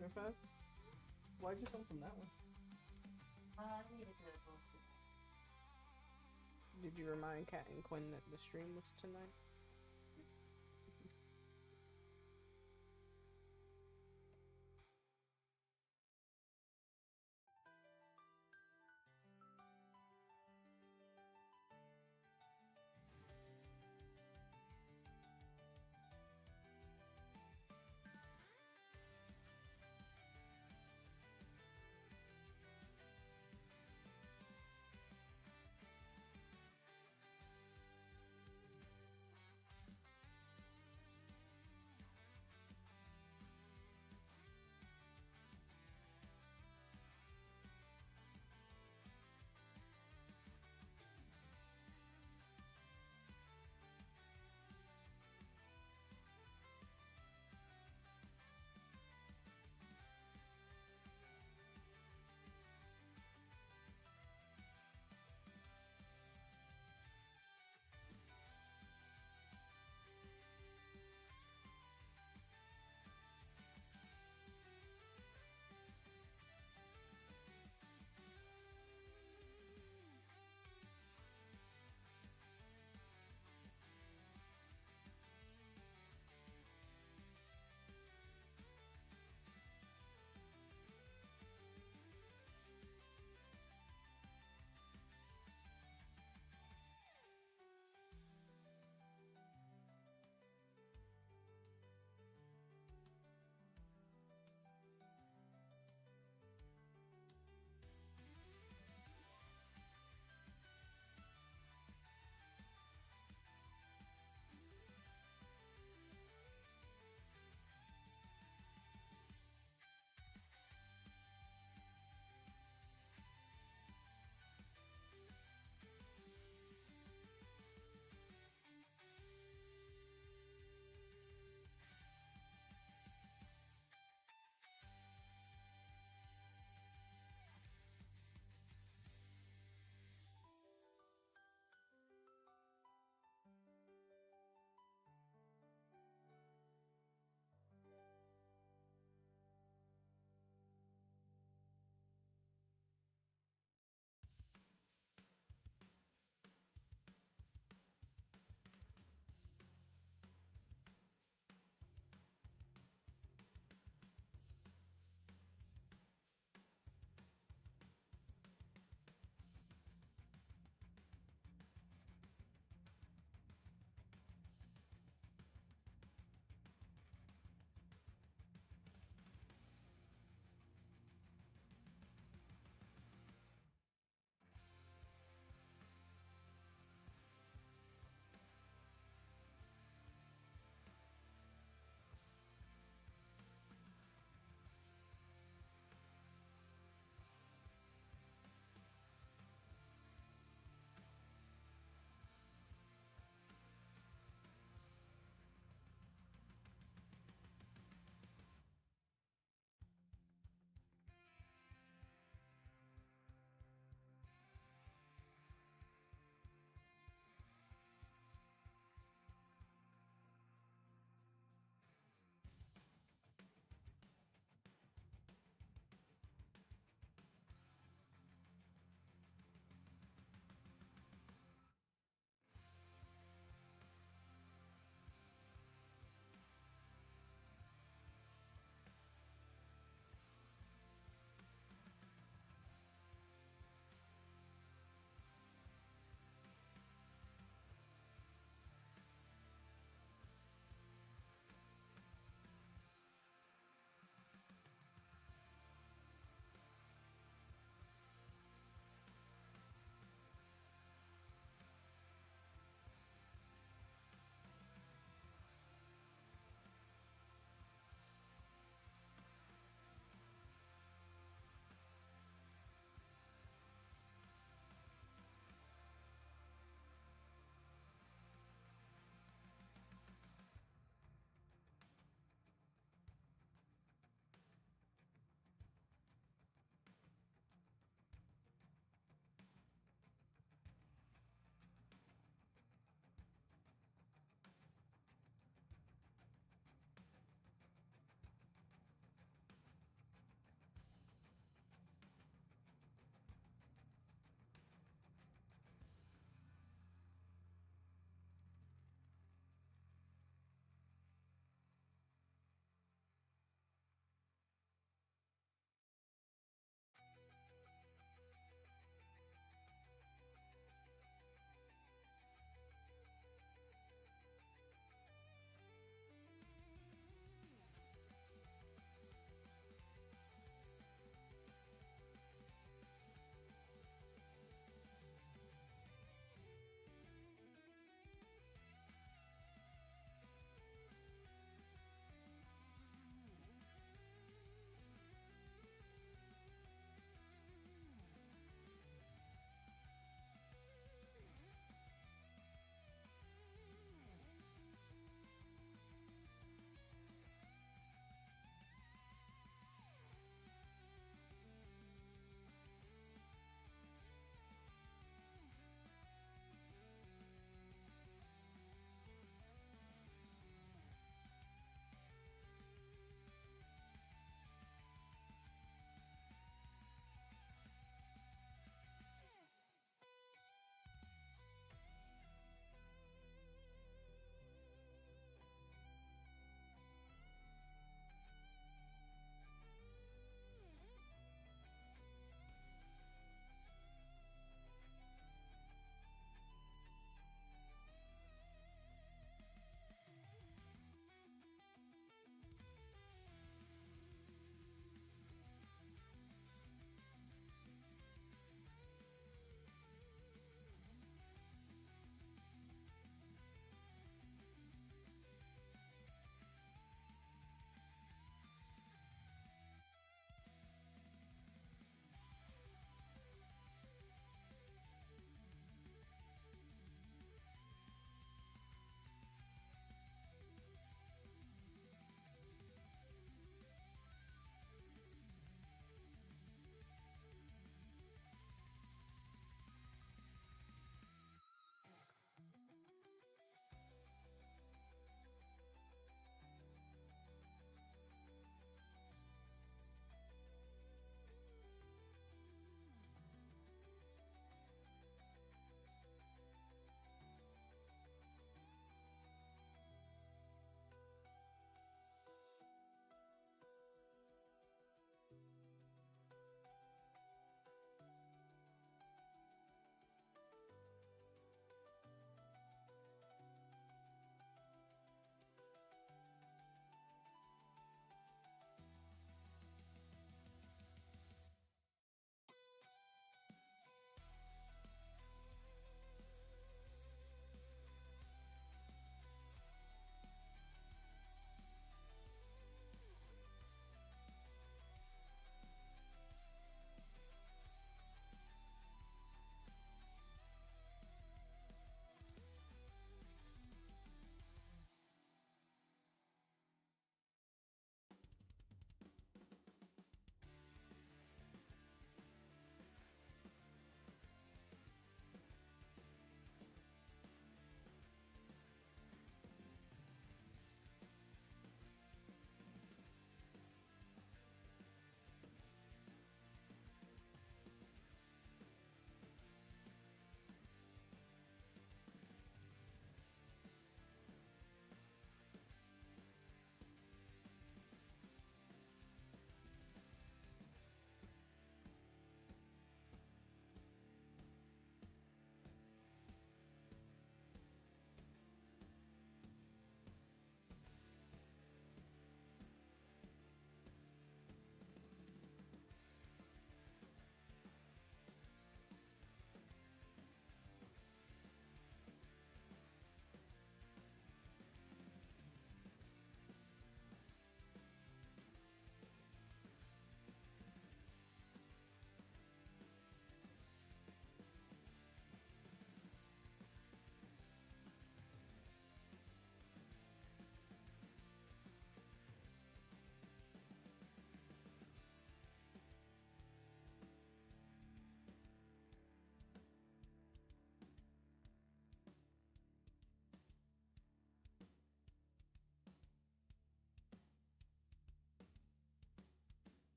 You're five? Why'd you sell from that one? I needed to go. Did you remind Kat and Quinn that the stream was tonight?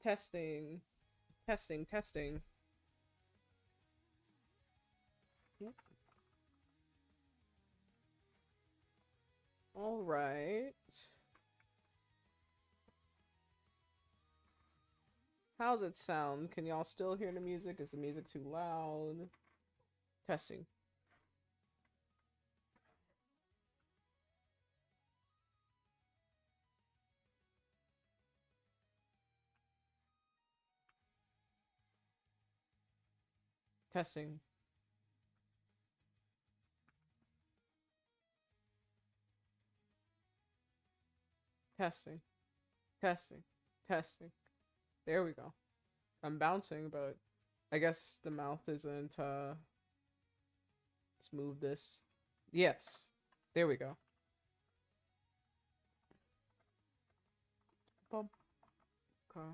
Testing. Testing, testing. Yep. All right. How's it sound? Can y'all still hear the music? Is the music too loud? Testing. Testing. Testing. Testing. Testing. There we go. I'm bouncing, but I guess the mouth isn't, let's move this. Yes. There we go. Bump. Okay.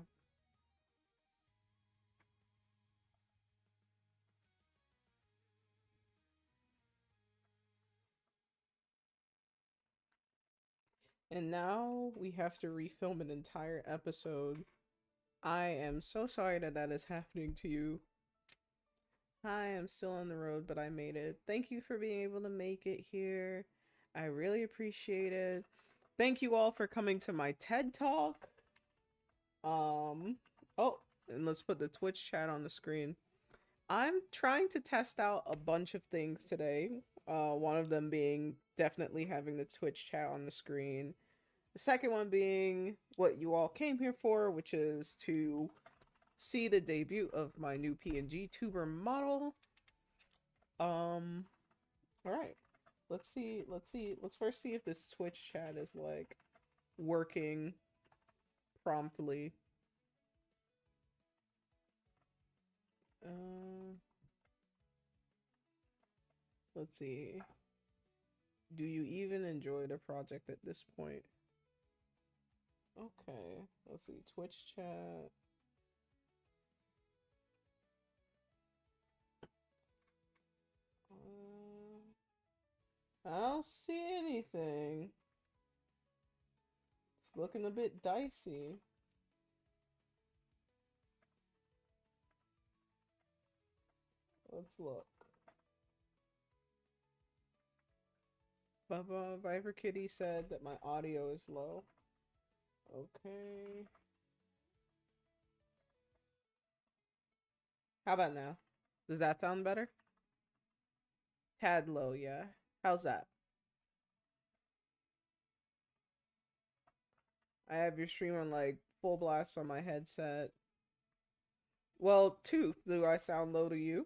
And now we have to refilm an entire episode. I am so sorry that that is happening to you. Hi, I'm still on the road, but I made it. Thank you for being able to make it here. I really appreciate it. Thank you all for coming to my TED Talk. Oh, and let's put the Twitch chat on the screen. I'm trying to test out a bunch of things today. One of them being definitely having the Twitch chat on the screen. The second one being what you all came here for, which is to see the debut of my new PNGTuber model. All right. Let's see. Let's first see if this Twitch chat is like working promptly. Let's see. Do you even enjoy the project at this point? Okay. Let's see. Twitch chat. I don't see anything. It's looking a bit dicey. Let's look. Bubba Viper Kitty said that my audio is low. Okay. How about now? Does that sound better? Tad low, yeah. How's that? I have your stream on like full blast on my headset. Well, Tooth, do I sound low to you?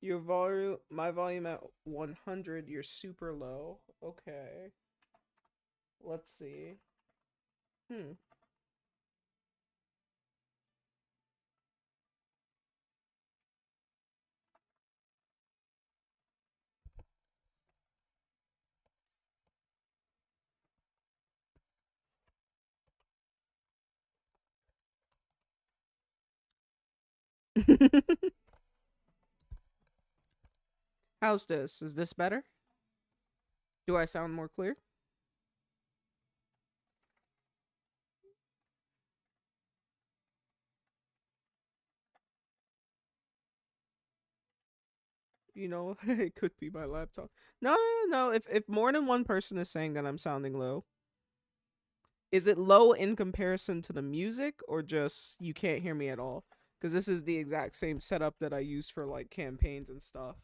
Your volume, my volume at 100, you're super low. Okay. Let's see. How's this? Is this better? Do I sound more clear? You know, it could be my laptop. No, no, no. If more than one person is saying that I'm sounding low, is it low in comparison to the music or just you can't hear me at all? Because this is the exact same setup that I used for like campaigns and stuff.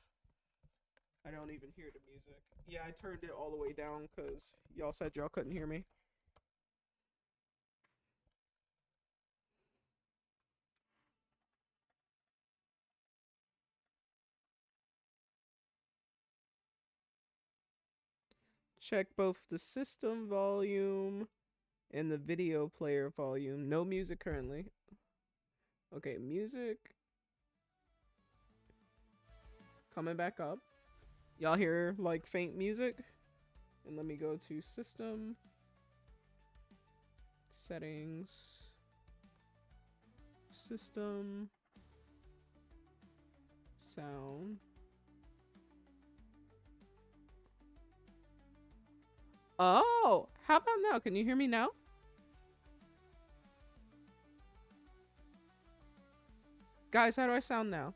I don't even hear the music. Yeah, I turned it all the way down because y'all said y'all couldn't hear me. Check both the system volume and the video player volume. No music currently. Okay, music. Coming back up. Y'all hear like faint music? And let me go to system. Settings. System. sound. Oh, how about now? Can you hear me now? Guys, how do I sound now?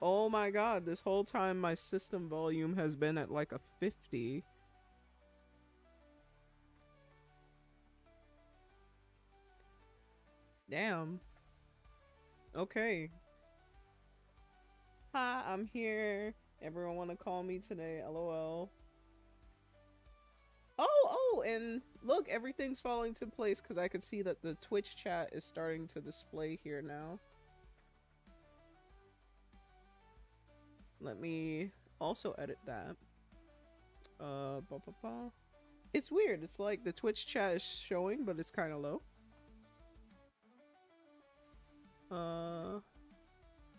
Oh my god, this whole time my system volume has been at like a 50. Damn. Okay. Hi, I'm here. Everyone wanna call me today, lol. Oh, and look, everything's falling into place because I could see that the Twitch chat is starting to display here now. Let me also edit that. It's weird. It's like the Twitch chat is showing, but it's kind of low.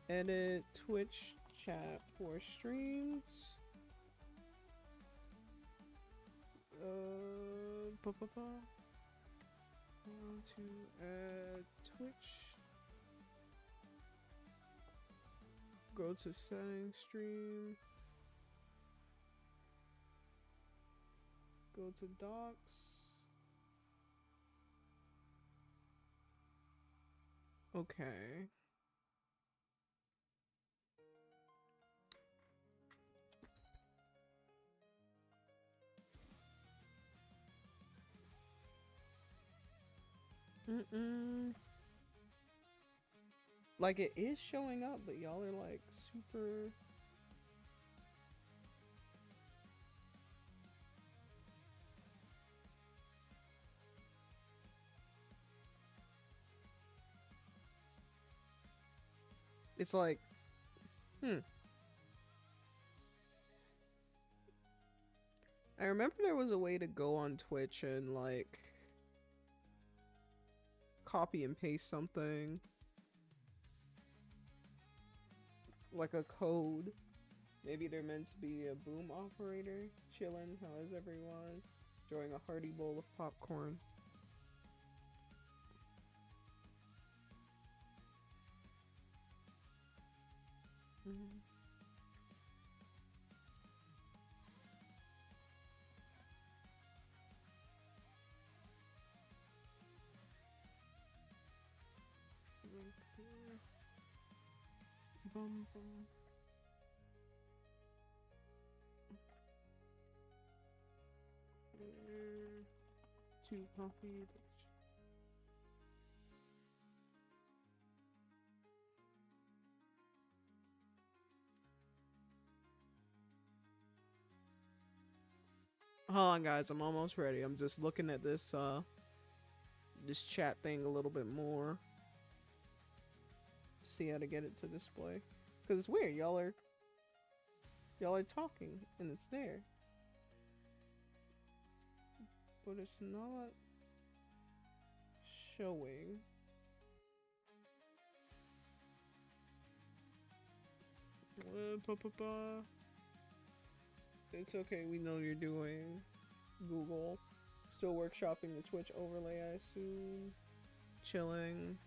Edit Twitch chat for streams. Want to add Twitch. Go to settings, stream. Go to docs. Okay. Like it is showing up, but y'all are like super. It's like, I remember there was a way to go on Twitch and like copy and paste something. Like a code. Maybe they're meant to be a boom operator. Chillin', how is everyone? Enjoying a hearty bowl of popcorn. Bum, bum. Two coffee. Hold on, guys. I'm almost ready. I'm just looking at this this chat thing a little bit more to see how to get it to display. Cause it's weird. Y'all are talking and it's there, but it's not showing. It's okay, we know you're doing Google. Still workshopping the Twitch overlay, I assume. Chilling.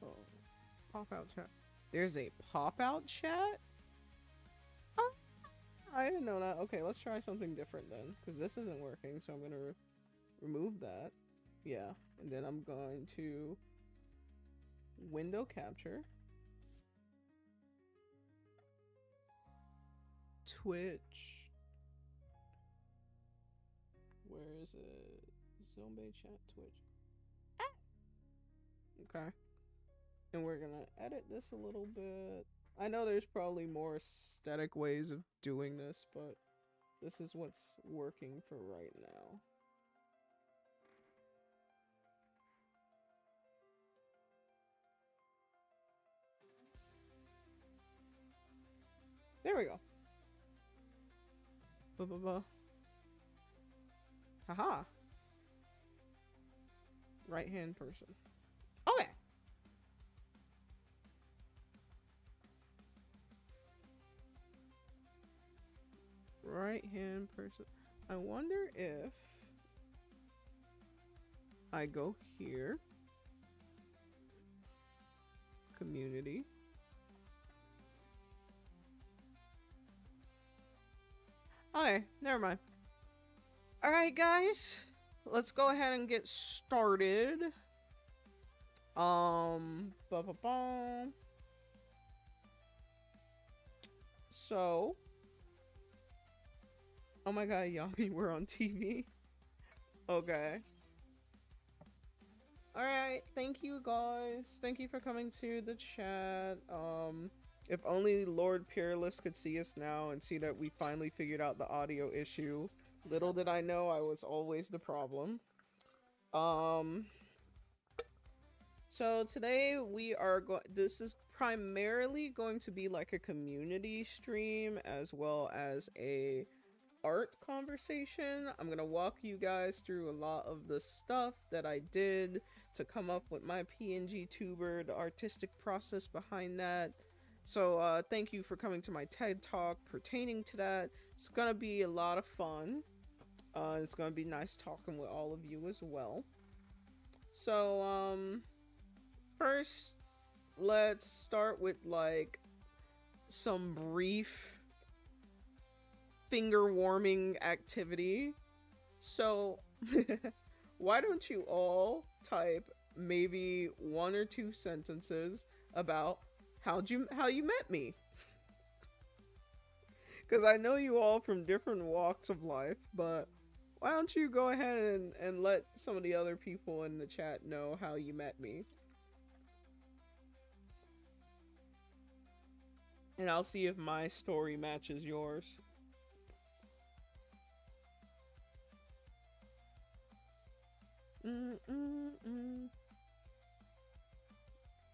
Oh, pop out chat. There's a pop out chat? I didn't know that. Okay, let's try something different then, because this isn't working, so I'm gonna remove that. Yeah, and then I'm going to window capture. Twitch. Where is it? Zombie chat Twitch. Okay. And we're gonna edit this a little bit. I know there's probably more aesthetic ways of doing this, but this is what's working for right now. There we go. Haha. Right hand person. Okay. Right hand person. I wonder if I go here, community. Okay, never mind. All right, guys, let's go ahead and get started. Ba -ba -ba. So, oh my god, Yami, we're on TV. Okay. Alright, thank you guys. Thank you for coming to the chat. If only Lord Peerless could see us now and see that we finally figured out the audio issue. Little did I know I was always the problem. So today we are this is primarily going to be like a community stream as well as a art conversation. I'm gonna walk you guys through a lot of the stuff that I did to come up with my PNGTuber, the artistic process behind that. So thank you for coming to my TED Talk pertaining to that. It's gonna be a lot of fun. It's gonna be nice talking with all of you as well. So first let's start with like some brief finger warming activity. So why don't you all type maybe 1 or 2 sentences about how you met me? Because I know you all from different walks of life, but why don't you go ahead and let some of the other people in the chat know how you met me? And I'll see if my story matches yours.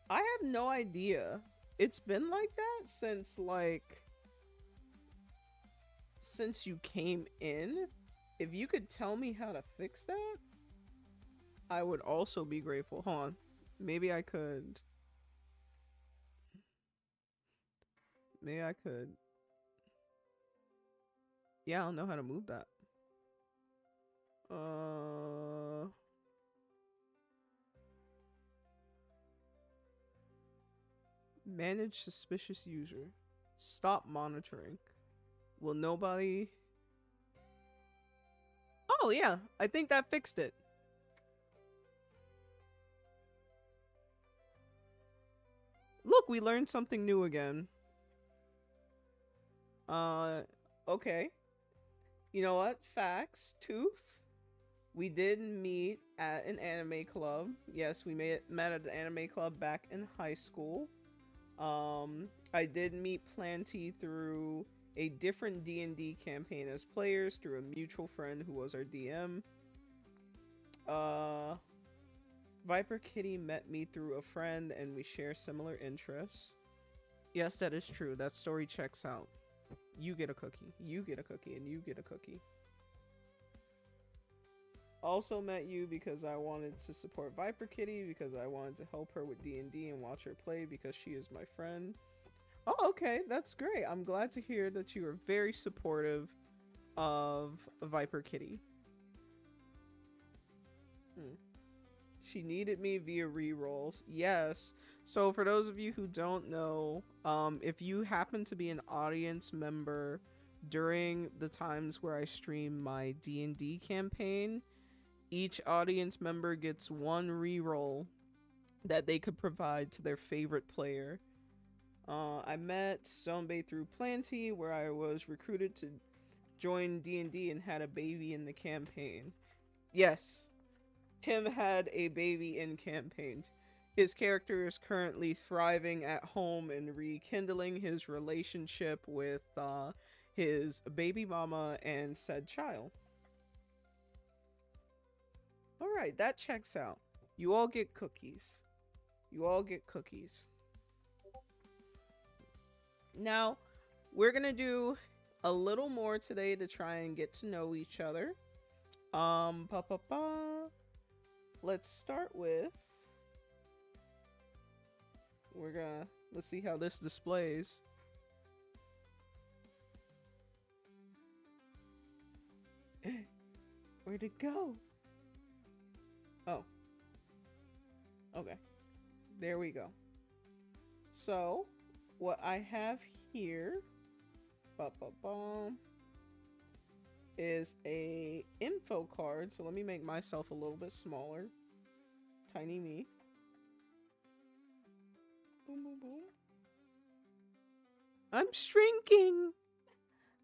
I have no idea. It's been like that since you came in. If you could tell me how to fix that, I would also be grateful. Hold on. Maybe I could. Maybe I could. Yeah, I don't know how to move that. Manage suspicious user. Stop monitoring. Will nobody... Oh yeah, I think that fixed it. Look, we learned something new again. Okay. You know what? Facts. Tooth. We did meet at an anime club. Yes, we met at an anime club back in high school. I did meet Planty through a different D&D campaign as players through a mutual friend who was our DM. Viper Kitty met me through a friend and we share similar interests. Yes, that is true. That story checks out. You get a cookie, you get a cookie, and you get a cookie. Also met you because I wanted to support Viper Kitty, because I wanted to help her with D&D and watch her play because she is my friend. Oh, okay, that's great. I'm glad to hear that you are very supportive of Viper Kitty. She needed me via rerolls. Yes. So for those of you who don't know, if you happen to be an audience member during the times where I stream my D&D campaign, each audience member gets 1 reroll that they could provide to their favorite player. I met Zombe through Planty, where I was recruited to join D&D and had a baby in the campaign. Yes, Tim had a baby in campaign. His character is currently thriving at home and rekindling his relationship with his baby mama and said child. Alright, that checks out. You all get cookies. You all get cookies. Now, we're gonna do a little more today to try and get to know each other. Let's start with... let's see how this displays. Where'd it go? Oh. Okay. There we go. So, what I have here is a info card. So let me make myself a little bit smaller. Tiny me. Boom, boom, boom. I'm shrinking.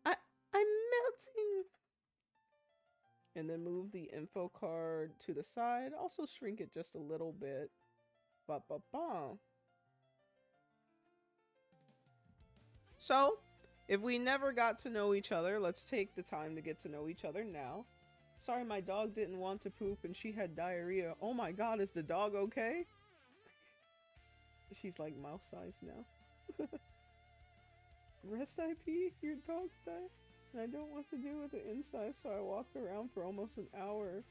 I'm melting. And then move the info card to the side. Also shrink it just a little bit. So, if we never got to know each other, let's take the time to get to know each other now. Sorry, my dog didn't want to poop and she had diarrhea. Oh my god, is the dog okay? She's like mouse sized now. Rest IP, your dog's died. And I don't want to deal with it inside, so I walked around for almost an hour.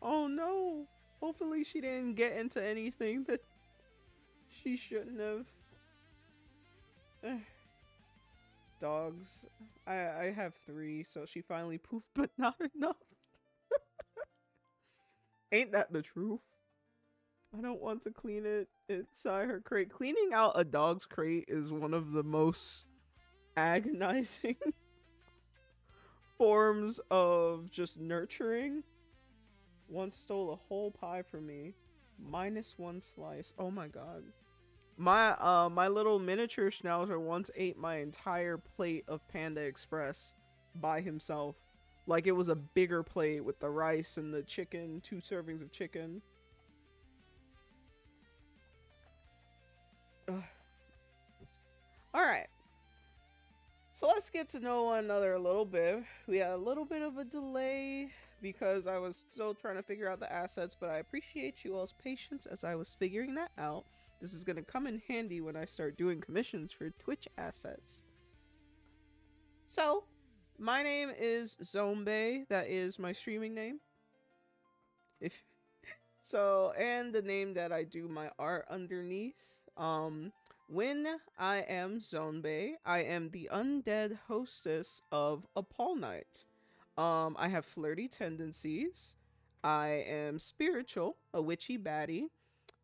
Oh no! Hopefully she didn't get into anything that she shouldn't have. Dogs. I have 3, so she finally pooped, but not enough. Ain't that the truth? I don't want to clean it inside her crate. Cleaning out a dog's crate is one of the most agonizing forms of just nurturing. Once stole a whole pie from me. -1 slice. Oh my god. My little miniature schnauzer once ate my entire plate of Panda Express by himself. Like it was a bigger plate with the rice and the chicken, 2 servings of chicken. Alright. So let's get to know one another a little bit. We had a little bit of a delay because I was still trying to figure out the assets, but I appreciate you all's patience as I was figuring that out. This is going to come in handy when I start doing commissions for Twitch assets. So, my name is Zombe. That is my streaming name. And the name that I do my art underneath. When I am Zombe, I am the undead hostess of a Paul Night. I have flirty tendencies. I am spiritual, a witchy baddie.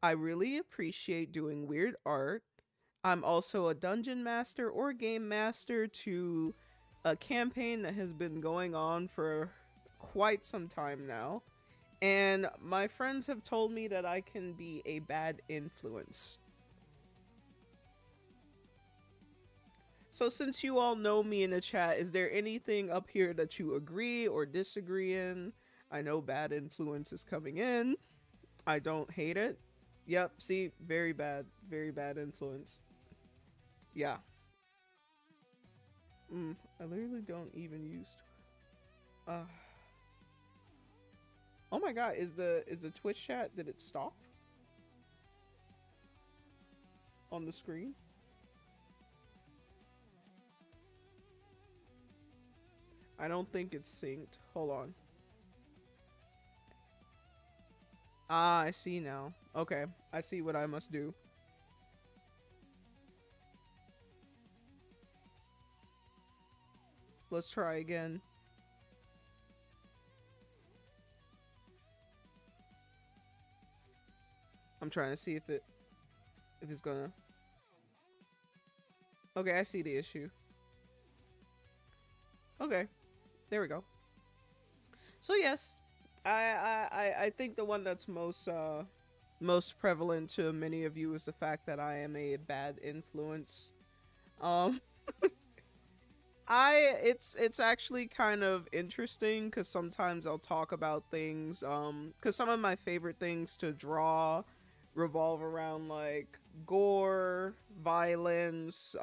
I really appreciate doing weird art. I'm also a dungeon master or game master to a campaign that has been going on for quite some time now. And my friends have told me that I can be a bad influence. So since you all know me in the chat, is there anything up here that you agree or disagree in? I know bad influence is coming in. I don't hate it. Yep, see, very bad influence. Yeah. I literally don't even use. Oh my god, is the Twitch chat, did it stop? On the screen? I don't think it's synced. Hold on. Ah, I see now. Okay, I see what I must do. Let's try again. I'm trying to see if it's gonna. Okay, I see the issue. Okay, there we go. So yes, I think the one that's most prevalent to many of you is the fact that I am a bad influence. It's actually kind of interesting because sometimes I'll talk about things because some of my favorite things to draw revolve around like gore, violence,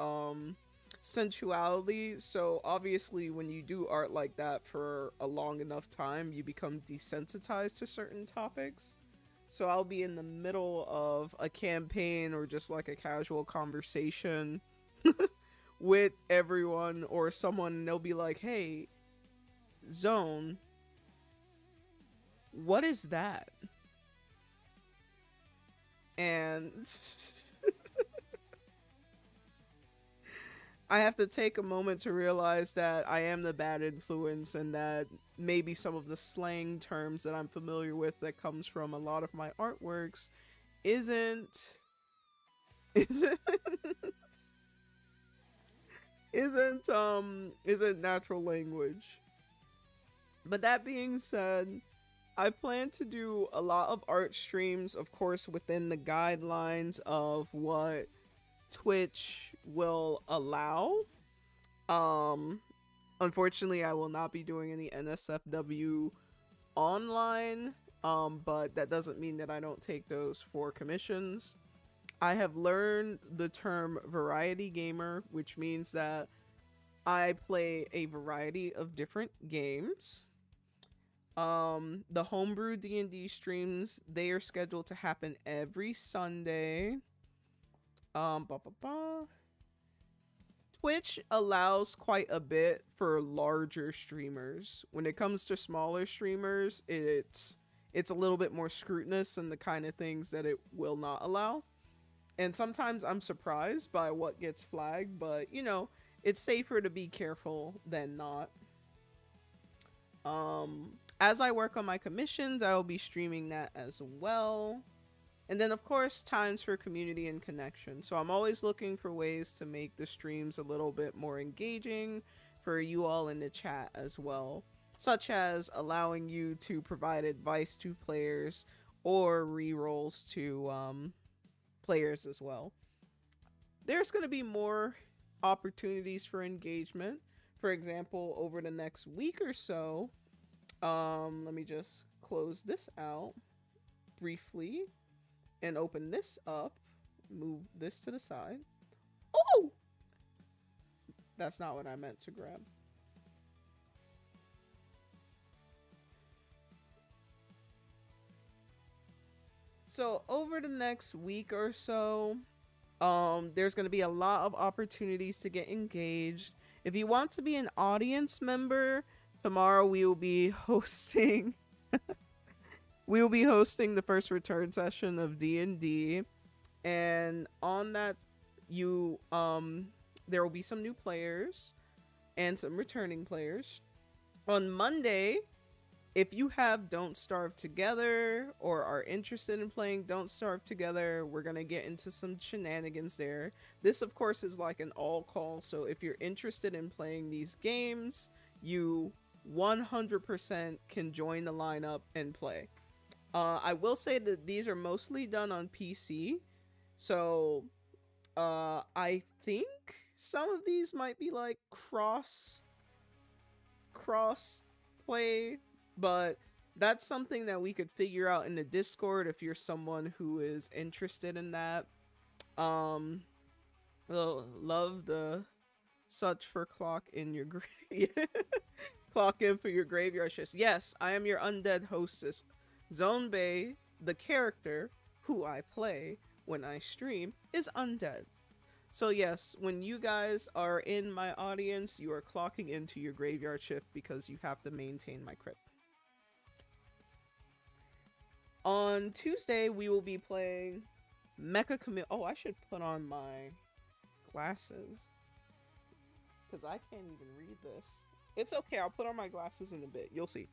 sensuality. So obviously when you do art like that for a long enough time, you become desensitized to certain topics. So I'll be in the middle of a campaign or just like a casual conversation with everyone or someone, and they'll be like, hey, Zone, what is that? And I have to take a moment to realize that I am the bad influence and that maybe some of the slang terms that I'm familiar with that comes from a lot of my artworks isn't isn't isn't natural language. But that being said, I plan to do a lot of art streams, of course, within the guidelines of what Twitch will allow. Um, Unfortunately, I will not be doing any NSFW online, but that doesn't mean that I don't take those for commissions. I have learned the term variety gamer, which means that I play a variety of different games. The homebrew D&D streams, they are scheduled to happen every Sunday. Ba ba ba. Twitch allows quite a bit for larger streamers. When it comes to smaller streamers, it's a little bit more scrutinous and the kind of things that it will not allow. And sometimes I'm surprised by what gets flagged, but you know, it's safer to be careful than not. As I work on my commissions, I will be streaming that as well. And then, of course, times for community and connection. So I'm always looking for ways to make the streams a little bit more engaging for you all in the chat as well, such as allowing you to provide advice to players or rerolls to players as well. There's going to be more opportunities for engagement. For example, over the next week or so, let me just close this out briefly and open this up, move this to the side. Oh! That's not what I meant to grab. So over the next week or so, there's going to be a lot of opportunities to get engaged. If you want to be an audience member, tomorrow we will be hosting the first return session of D&D, and on that you there will be some new players and some returning players. On Monday, if you have Don't Starve Together or are interested in playing Don't Starve Together, we're going to get into some shenanigans there. This, of course, is like an all call, so if you're interested in playing these games, you 100% can join the lineup and play. I will say that these are mostly done on PC, so I think some of these might be like cross play, but that's something that we could figure out in the Discord if you're someone who is interested in that. Love the such for clock in your grave. Clock in for your graveyard shift. Yes, I am your undead hostess, Zone Bay. The character who I play when I stream is undead. So yes, when you guys are in my audience, you are clocking into your graveyard shift because you have to maintain my crypt. On Tuesday, we will be playing Mecha Commit. Oh, I should put on my glasses because I can't even read this. It's okay, I'll put on my glasses in a bit. You'll see.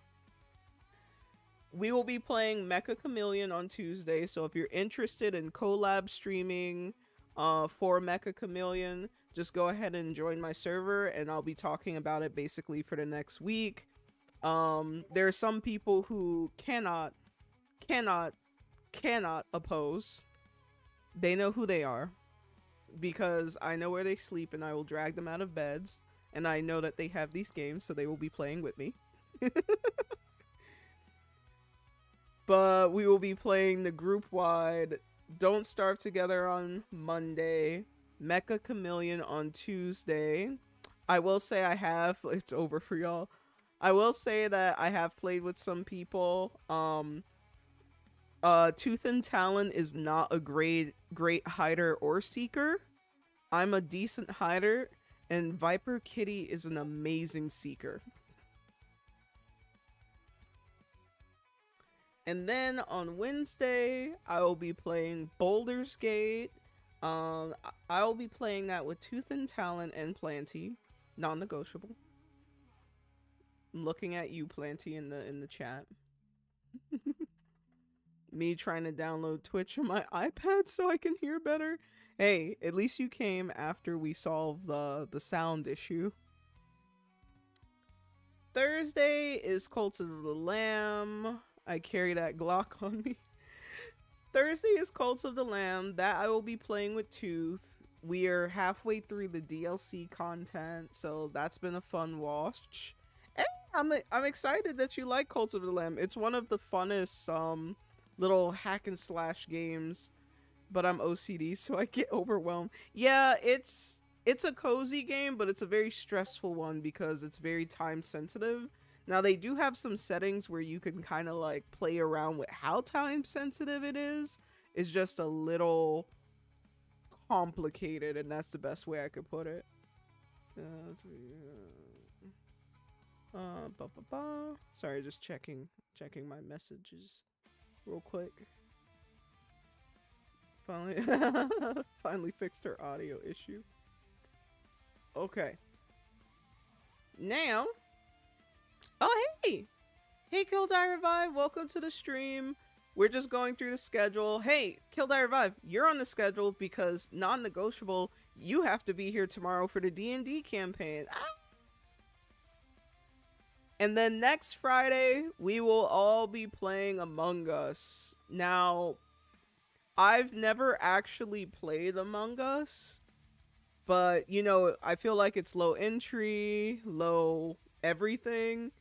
We will be playing Mecha Chameleon on Tuesday, so if you're interested in collab streaming for Mecha Chameleon, just go ahead and join my server, and I'll be talking about it basically for the next week. There are some people who cannot oppose. They know who they are, because I know where they sleep and I will drag them out of beds, and I know that they have these games, so they will be playing with me. But we will be playing the group-wide Don't Starve Together on Monday, Mecha Chameleon on Tuesday. I will say it's over for y'all. I will say that I have played with some people. Tooth and Talon is not a great hider or seeker. I'm a decent hider, and Viper Kitty is an amazing seeker. And then on Wednesday, I will be playing Baldur's Gate. I will be playing that with Tooth and Talon and Planty, non-negotiable. I'm looking at you, Planty, in the chat. Me trying to download Twitch on my iPad so I can hear better. Hey, at least you came after we solved the sound issue. Thursday is Cult of the Lamb. I carry that Glock on me. Thursday is Cult of the Lamb. That I will be playing with Tooth. We are halfway through the DLC content, so that's been a fun watch. And I'm excited that you like Cult of the Lamb. It's one of the funnest little hack and slash games, but I'm OCD, so I get overwhelmed. Yeah, it's a cozy game, but it's a very stressful one because it's very time sensitive. Now, they do have some settings where you can kind of like play around with how time sensitive it is. It's just a little complicated, and that's the best way I could put it. Sorry, just checking my messages real quick. Finally fixed her audio issue. Okay. Now, oh hey, Kill Die Revive, welcome to the stream. We're just going through the schedule. Hey, Kill Die Revive, you're on the schedule because non-negotiable. You have to be here tomorrow for the D&D campaign. Ah! And then next Friday, we will all be playing Among Us. Now, I've never actually played Among Us, but, you know, I feel like it's low entry, low everything,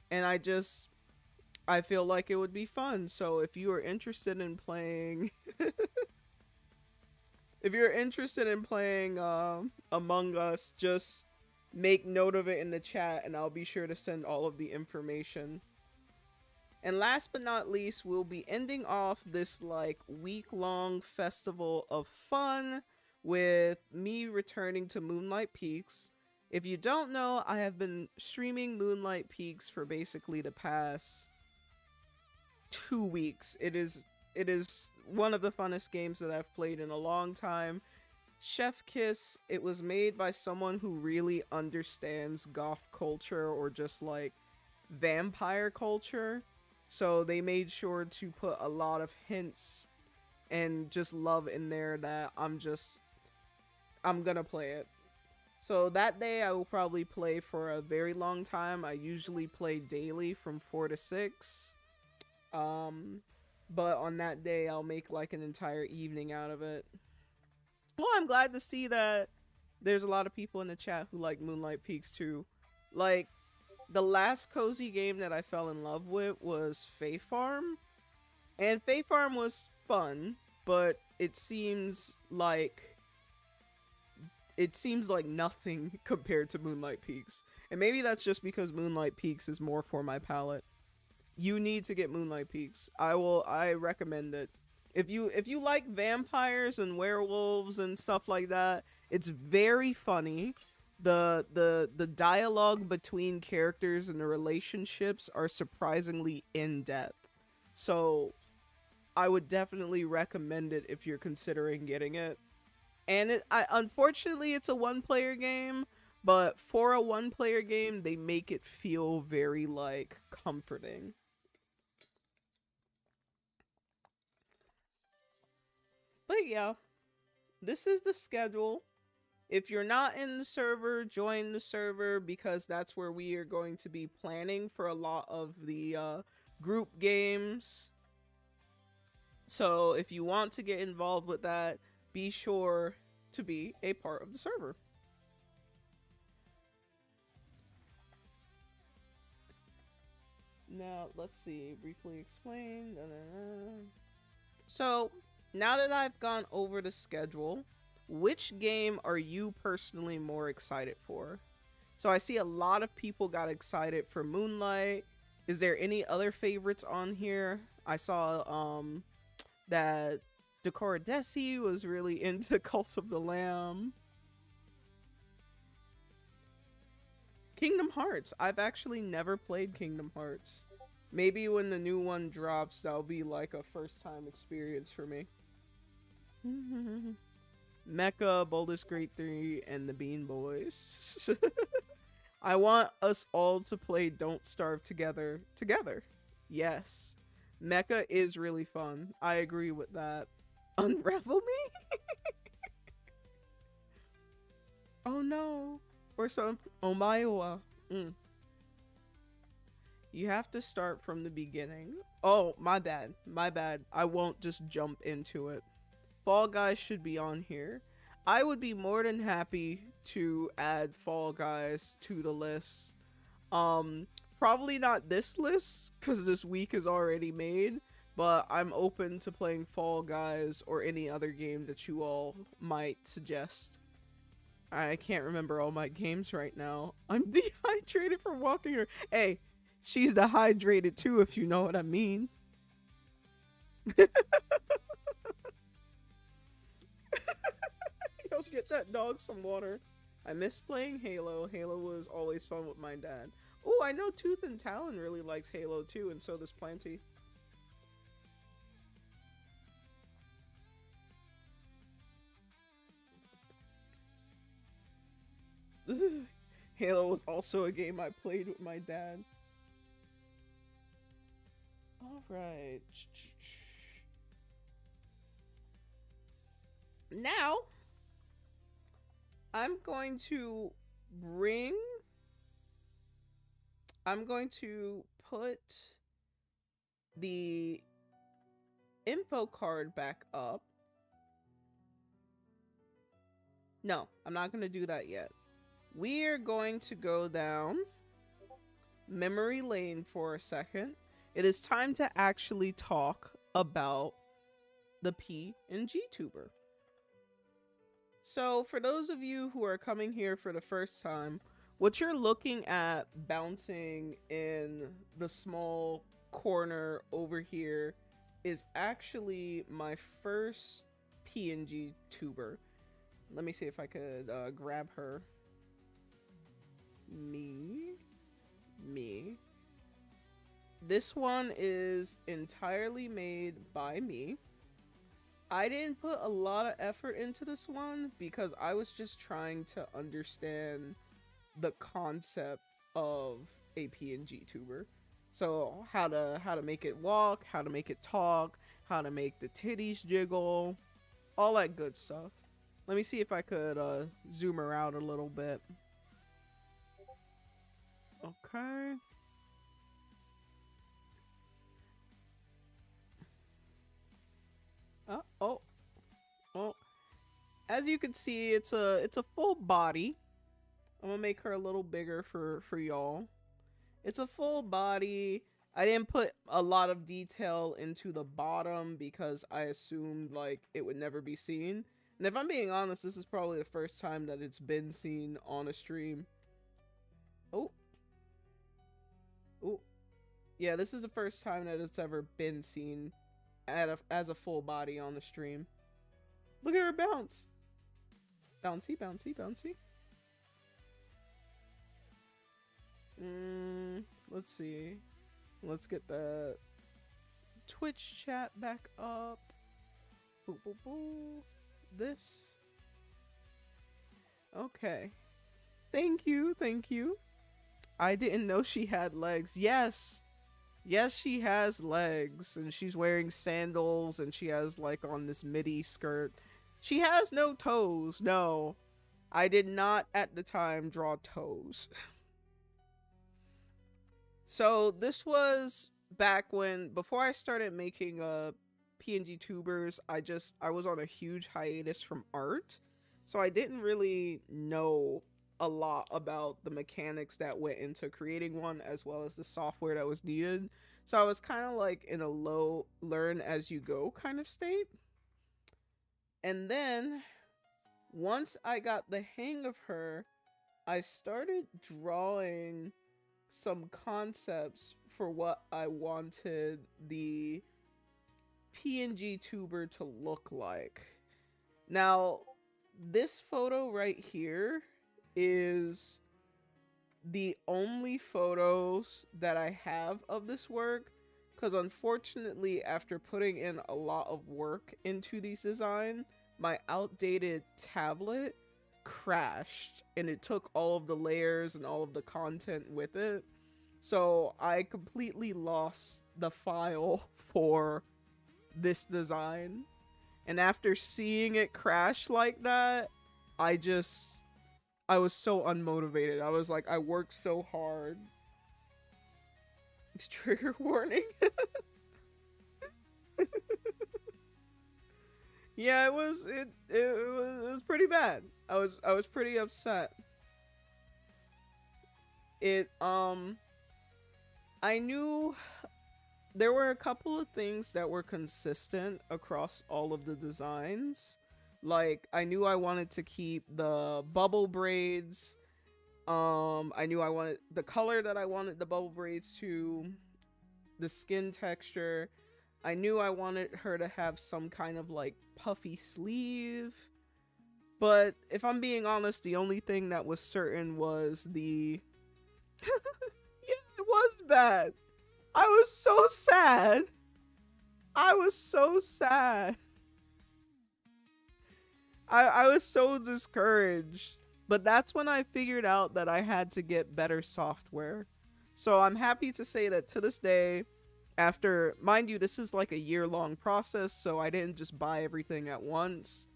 and I feel like it would be fun. So if you are interested in playing... if you're interested in playing Among Us, just make note of it in the chat, and I'll be sure to send all of the information. And last but not least, we'll be ending off this like week-long festival of fun with me returning to Moonlight Peaks. If you don't know, I have been streaming Moonlight Peaks for basically the past 2 weeks. It is one of the funnest games that I've played in a long time. Chef Kiss, it was made by someone who really understands goth culture or just like vampire culture. So they made sure to put a lot of hints and just love in there that I'm gonna play it. So that day I will probably play for a very long time. I usually play daily from 4 to 6. But on that day I'll make like an entire evening out of it. Well, I'm glad to see that there's a lot of people in the chat who like Moonlight Peaks too. Like, the last cozy game that I fell in love with was Fae Farm. And Fae Farm was fun, but it seems like nothing compared to Moonlight Peaks. And maybe that's just because Moonlight Peaks is more for my palate. You need to get Moonlight Peaks. I recommend it. If you like vampires and werewolves and stuff like that, it's very funny. The dialogue between characters and the relationships are surprisingly in-depth. So I would definitely recommend it if you're considering getting it. And unfortunately it's a one-player game, but for a one-player game, they make it feel very like comforting. But yeah, this is the schedule. If you're not in the server, join the server because that's where we are going to be planning for a lot of the group games. So if you want to get involved with that, be sure to be a part of the server. Now, let's see. Briefly explain. So, now that I've gone over the schedule, which game are you personally more excited for? So I see a lot of people got excited for Moonlight. Is there any other favorites on here? I saw that Decora Desi was really into Cult of the Lamb. Kingdom Hearts. I've actually never played Kingdom Hearts. Maybe when the new one drops, that'll be like a first time experience for me. Mecha, Baldur's Gate 3, and the Bean Boys. I want us all to play Don't Starve together. Together. Yes. Mecha is really fun. I agree with that. Unravel me? Oh no. Or some Omaewa. You have to start from the beginning. Oh, my bad. My bad. I won't just jump into it. Fall Guys should be on here. I would be more than happy to add Fall Guys to the list. Probably not this list, because this week is already made, but I'm open to playing Fall Guys or any other game that you all might suggest. I can't remember all my games right now. I'm dehydrated from walking her. Hey, she's dehydrated too, if you know what I mean. Go get that dog some water. I miss playing Halo. Halo was always fun with my dad. Oh, I know Tooth and Talon really likes Halo too, and so does Planty. Halo was also a game I played with my dad. Alright. Now, I'm going to put the info card back up. No, I'm not going to do that yet. We're going to go down memory lane for a second. It is time to actually talk about the PNGTuber. So for those of you who are coming here for the first time, what you're looking at bouncing in the small corner over here is actually my first PNGTuber. Let me see if I could grab her. Me. This one is entirely made by me. I didn't put a lot of effort into this one because I was just trying to understand the concept of a PNGTuber. So how to make it walk, how to make it talk, how to make the titties jiggle, all that good stuff. Let me see if I could zoom her out a little bit. Okay. Oh. As you can see, it's a full body. I'm gonna make her a little bigger for y'all. It's a full body. I didn't put a lot of detail into the bottom because I assumed like it would never be seen. And if I'm being honest, this is probably the first time that it's been seen on a stream. Oh. Yeah, this is the first time that it's ever been seen as a full body on the stream. Look at her bounce. Bouncy. Let's see. Let's get the Twitch chat back up. Boo. This. Okay. Thank you. I didn't know she had legs. Yes, she has legs, and she's wearing sandals, and she has like on this midi skirt. She has no toes. No, I did not at the time draw toes. So this was back when, before I started making PNGTubers, I was on a huge hiatus from art, so I didn't really know a lot about the mechanics that went into creating one, as well as the software that was needed. So I was kind of like in a low learn as you go kind of state. And then once I got the hang of her, I started drawing some concepts for what I wanted the PNGTuber to look like. Now, this photo right here is the only photos that I have of this work, because unfortunately, after putting in a lot of work into these designs, my outdated tablet crashed and it took all of the layers and all of the content with it. So I completely lost the file for this design. And after seeing it crash like that, I was so unmotivated. I was like, I worked so hard. It's trigger warning. Yeah, it was pretty bad. I was pretty upset. It I knew there were a couple of things that were consistent across all of the designs. Like I knew I wanted to keep the bubble braids. I knew I wanted the color that I wanted the bubble braids to, the skin texture. I knew I wanted her to have some kind of like puffy sleeve. But if I'm being honest, the only thing that was certain was the yeah, it was bad. I was so sad. I was so sad. I was so discouraged. But that's when I figured out that I had to get better software. So I'm happy to say that to this day, after, mind you, this is like a year-long process, so I didn't just buy everything at once.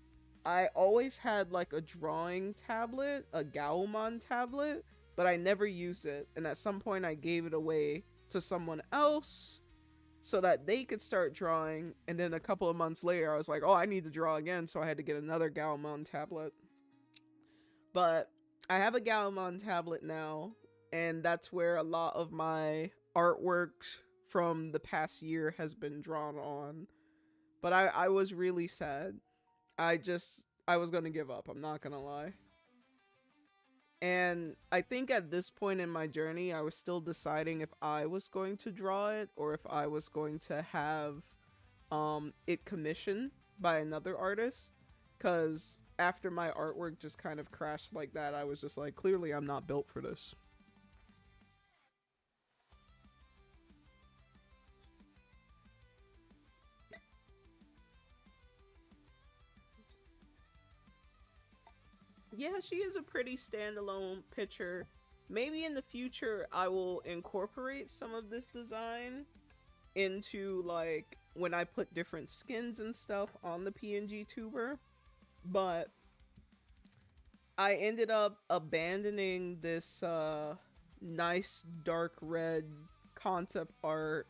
I always had like a drawing tablet, a Gaomon tablet, but I never used it. And at some point I gave it away to someone else so that they could start drawing. And then a couple of months later, I was like, oh, I need to draw again. So I had to get another Gaomon tablet. But I have a Gaomon tablet now, and that's where a lot of my artwork from the past year has been drawn on. But I was really sad. I was gonna give up, I'm not gonna lie. And I think at this point in my journey, I was still deciding if I was going to draw it or if I was going to have it commissioned by another artist. Because after my artwork just kind of crashed like that, I was just like, clearly I'm not built for this. Yeah, she is a pretty standalone picture. Maybe in the future I will incorporate some of this design into like when I put different skins and stuff on the PNGTuber. But I ended up abandoning this nice dark red concept art,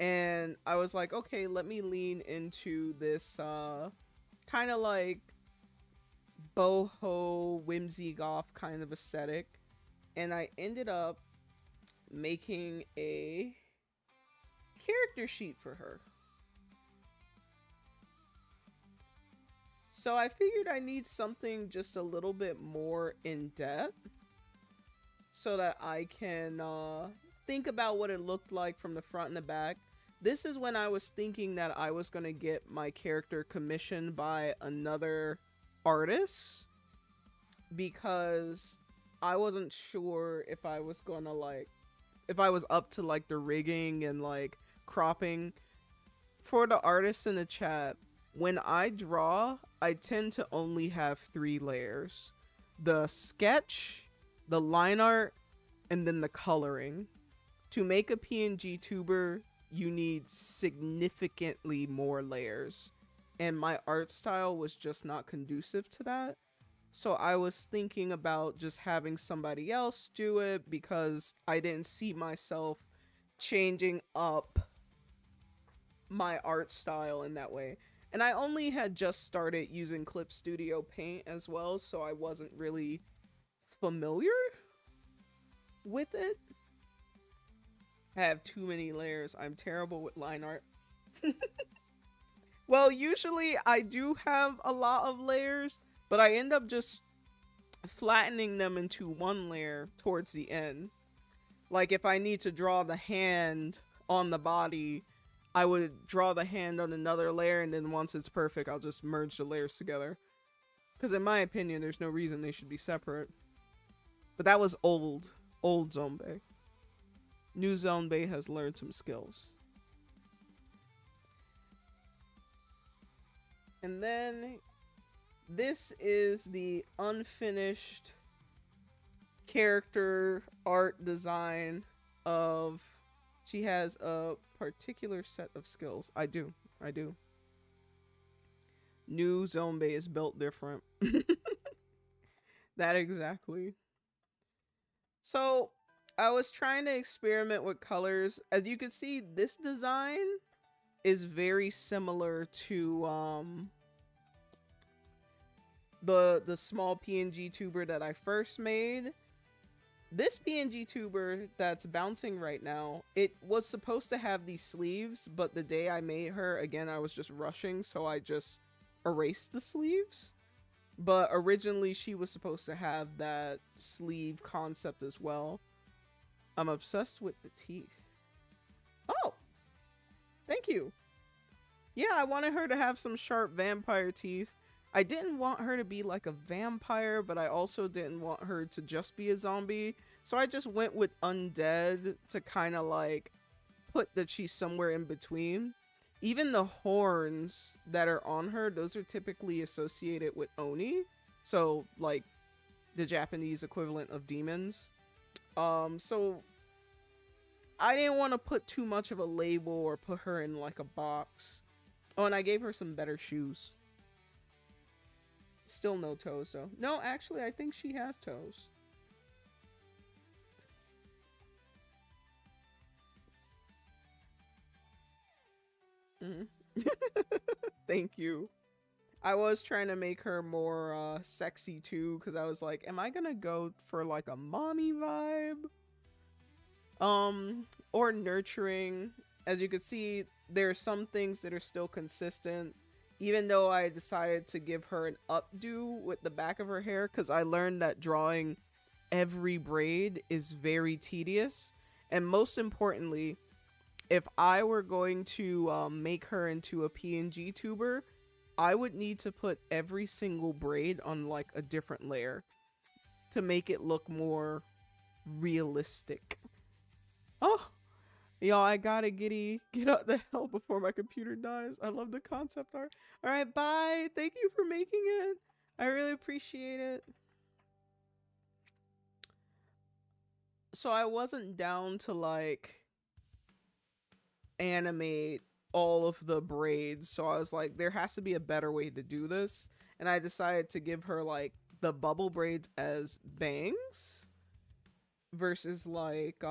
and I was like, okay, let me lean into this kind of like boho whimsy goth kind of aesthetic, and I ended up making a character sheet for her. So I figured I need something just a little bit more in depth so that I can think about what it looked like from the front and the back. This is when I was thinking that I was going to get my character commissioned by another artist, because I wasn't sure if I was going to like, if I was up to like the rigging and like cropping. For the artists in the chat, when I draw, I tend to only have 3 layers: the sketch, the line art, and then the coloring. To make a PNGTuber, you need significantly more layers, and my art style was just not conducive to that. So I was thinking about just having somebody else do it because I didn't see myself changing up my art style in that way. And I only had just started using Clip Studio Paint as well, so I wasn't really familiar with it. I have too many layers. I'm terrible with line art. Well, usually I do have a lot of layers, but I end up just flattening them into one layer towards the end. Like if I need to draw the hand on the body, I would draw the hand on another layer, and then once it's perfect, I'll just merge the layers together. Because in my opinion, there's no reason they should be separate. But that was old Zombie. New Zombie has learned some skills. And then this is the unfinished character art design of, she has a particular set of skills. I do. New zombie is built different. That exactly. So I was trying to experiment with colors. As you can see, this design is very similar to the small PNG tuber that I first made. This PNG tuber that's bouncing right now, it was supposed to have these sleeves, but the day I made her, again, I was just rushing, so I just erased the sleeves. But originally she was supposed to have that sleeve concept as well. I'm obsessed with the teeth. Oh, thank you. Yeah, I wanted her to have some sharp vampire teeth. I didn't want her to be like a vampire, but I also didn't want her to just be a zombie. So I just went with undead to kind of like put that she's somewhere in between. Even the horns that are on her, those are typically associated with Oni. So like the Japanese equivalent of demons. So I didn't want to put too much of a label or put her in like a box. Oh, and I gave her some better shoes. Still no toes though. No, actually I think she has toes. Thank you. I was trying to make her more sexy too, because I was like, am I gonna go for like a mommy vibe? Or nurturing. As you can see, there are some things that are still consistent. Even though I decided to give her an updo with the back of her hair, because I learned that drawing every braid is very tedious. And most importantly, if I were going to make her into a PNG tuber, I would need to put every single braid on like a different layer to make it look more realistic. Oh, y'all, I gotta get out the hell before my computer dies. I love the concept art. All right, bye. Thank you for making it. I really appreciate it. So I wasn't down to like animate all of the braids, so I was like, there has to be a better way to do this, and I decided to give her like the bubble braids as bangs versus like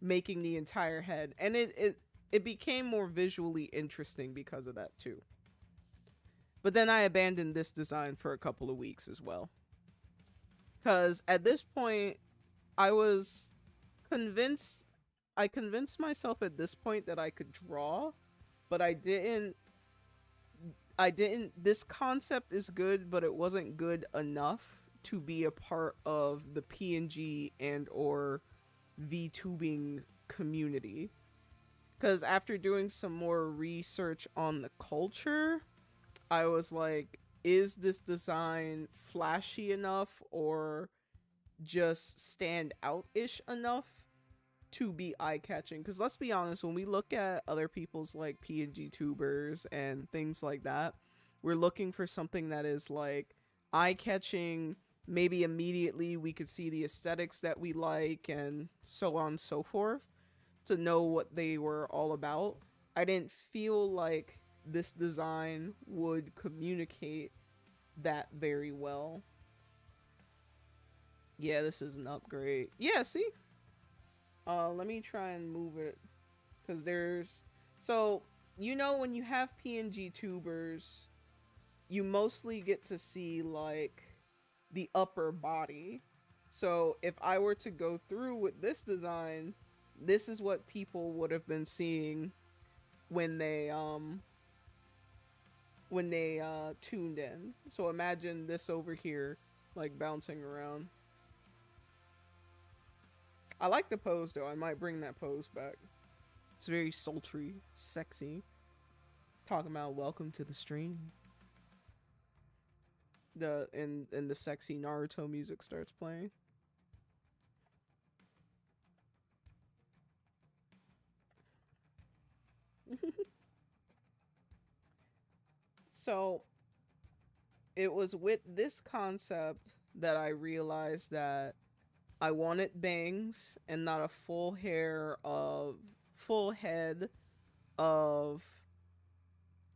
making the entire head, and it became more visually interesting because of that too. But then I abandoned this design for a couple of weeks as well, because at this point I was convinced, I convinced myself at this point that I could draw, but I didn't this concept is good, but it wasn't good enough to be a part of the PNG and or VTubing community. Because after doing some more research on the culture, I was like, is this design flashy enough or just stand out ish enough to be eye catching? Because let's be honest, when we look at other people's like PNGTubers and things like that, we're looking for something that is like eye catching. Maybe immediately we could see the aesthetics that we like and so on and so forth to know what they were all about. I didn't feel like this design would communicate that very well. Yeah, this is an upgrade. Yeah, see? Let me try and move it. Because there's... So, you know when you have PNG tubers, you mostly get to see, like, the upper body. So, if I were to go through with this design, this is what people would have been seeing when they tuned in. So imagine this over here, like, bouncing around. I like the pose though. I might bring that pose back. It's very sultry, sexy. Talking about welcome to the stream. And the sexy Naruto music starts playing. So it was with this concept that I realized that I wanted bangs and not a full head of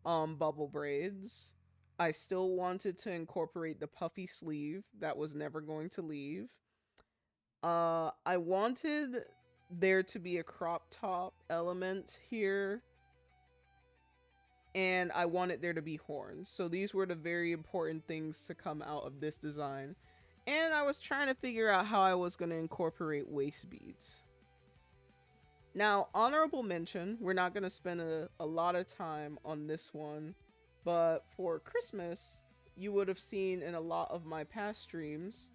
bubble braids. I still wanted to incorporate the puffy sleeve that was never going to leave. I wanted there to be a crop top element here, and I wanted there to be horns. So these were the very important things to come out of this design. And I was trying to figure out how I was going to incorporate waist beads. Now, honorable mention, we're not going to spend a lot of time on this one, but for Christmas, you would have seen in a lot of my past streams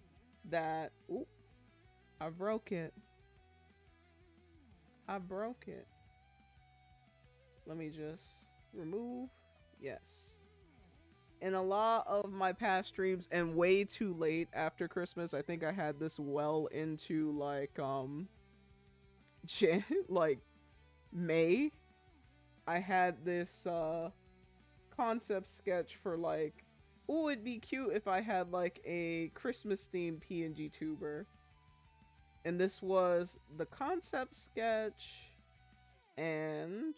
that, oop, I broke it. I broke it. Let me just remove. Yes. In a lot of my past streams, and way too late after Christmas, I think I had this well into like like May. I had this concept sketch for like, oh, it'd be cute if I had like a Christmas themed PNGTuber. And this was the concept sketch and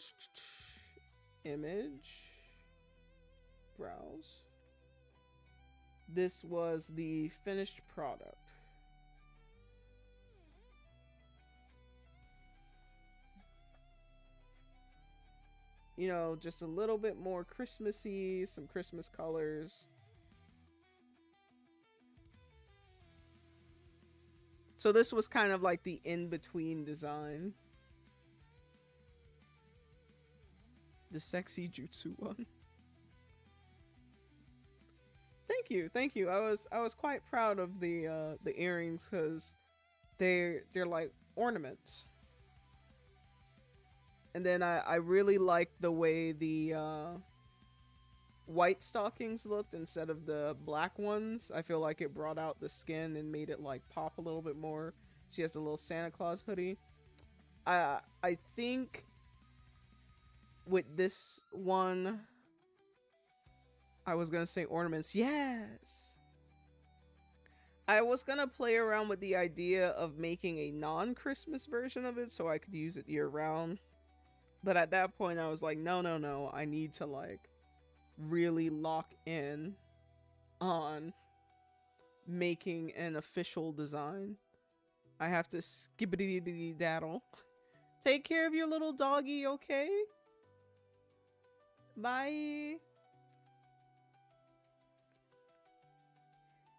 image, browse. This was the finished product. You know, just a little bit more Christmassy, some Christmas colors. So this was kind of like the in-between design. The sexy jutsu one. Thank you. I was quite proud of the earrings because they're like ornaments. And then I really liked the way the white stockings looked instead of the black ones. I feel like it brought out the skin and made it like pop a little bit more. She has a little Santa Claus hoodie. I think with this one, I was gonna say ornaments. Yes! I was gonna play around with the idea of making a non-Christmas version of it so I could use it year-round. But at that point, I was like, no. I need to like really lock in on making an official design. I have to skibbity daddle. Take care of your little doggy, okay? Bye.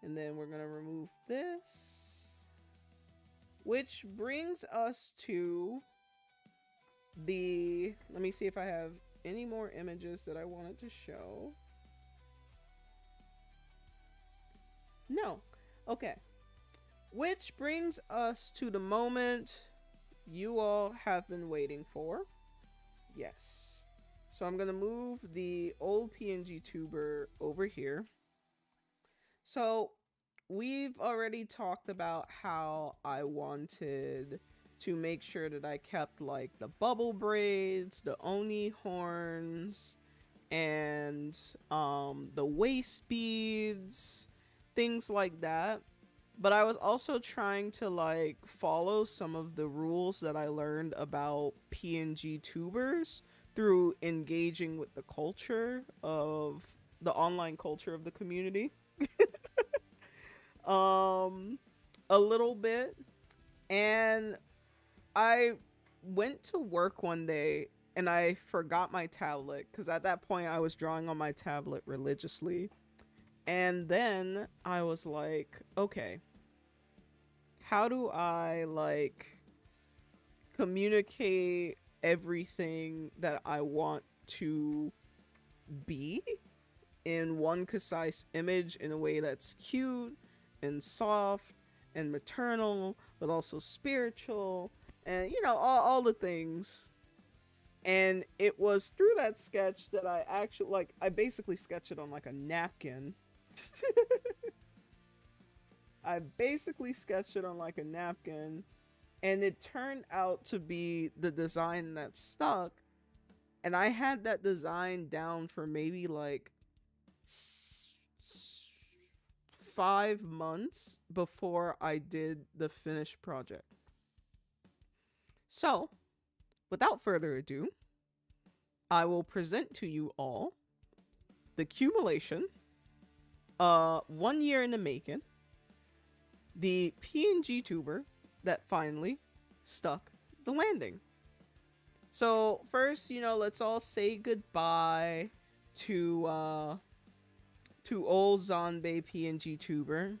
And then we're gonna remove this, which brings us to the, let me see if I have any more images that I wanted to show. No. Okay. Which brings us to the moment you all have been waiting for. Yes. So I'm gonna move the old PNGTuber over here. So we've already talked about how I wanted to make sure that I kept like the bubble braids, the Oni horns, and the waist beads, things like that. But I was also trying to like follow some of the rules that I learned about PNGTubers through engaging with the culture of the online culture of the community. A little bit. And I went to work one day and I forgot my tablet because at that point I was drawing on my tablet religiously. And then I was like, okay, how do I like communicate everything that I want to be in one concise image in a way that's cute and soft and maternal, but also spiritual, and you know, all the things. And it was through that sketch that I actually, like, I basically sketched it on like a napkin. I basically sketched it on like a napkin, and it turned out to be the design that stuck. And I had that design down for maybe like 5 months before I did the finished project. So, without further ado, I will present to you all the accumulation, 1 year in the making, the PNGTuber that finally stuck the landing. So first, let's all say goodbye to old zombie PNGTuber.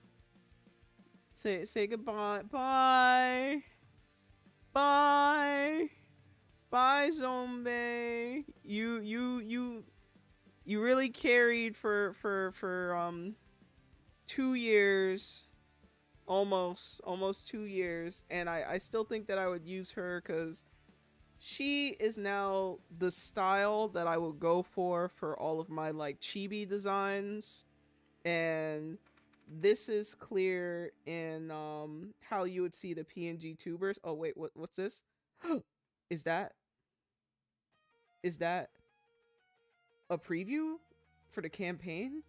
Say goodbye. Bye. Bye. Bye, zombie. You really carried for 2 years. Almost 2 years, and I still think that I would use her because she is now the style that I will go for all of my like chibi designs, and this is clear in how you would see the PNG tubers. Oh wait, what's this? is that is that a preview for the campaign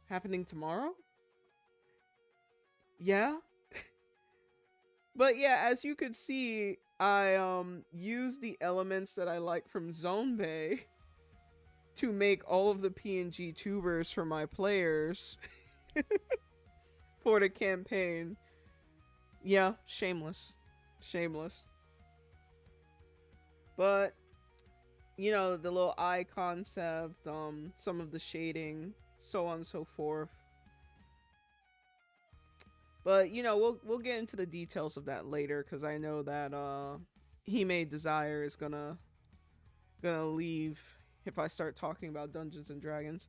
happening tomorrow? Yeah. But yeah, as you could see, I used the elements that I like from Zone Bay to make all of the PNG tubers for my players for the campaign. Yeah, shameless. Shameless. But the little eye concept, some of the shading, so on and so forth. But we'll get into the details of that later, because I know that He Made Desire is gonna leave if I start talking about Dungeons and Dragons.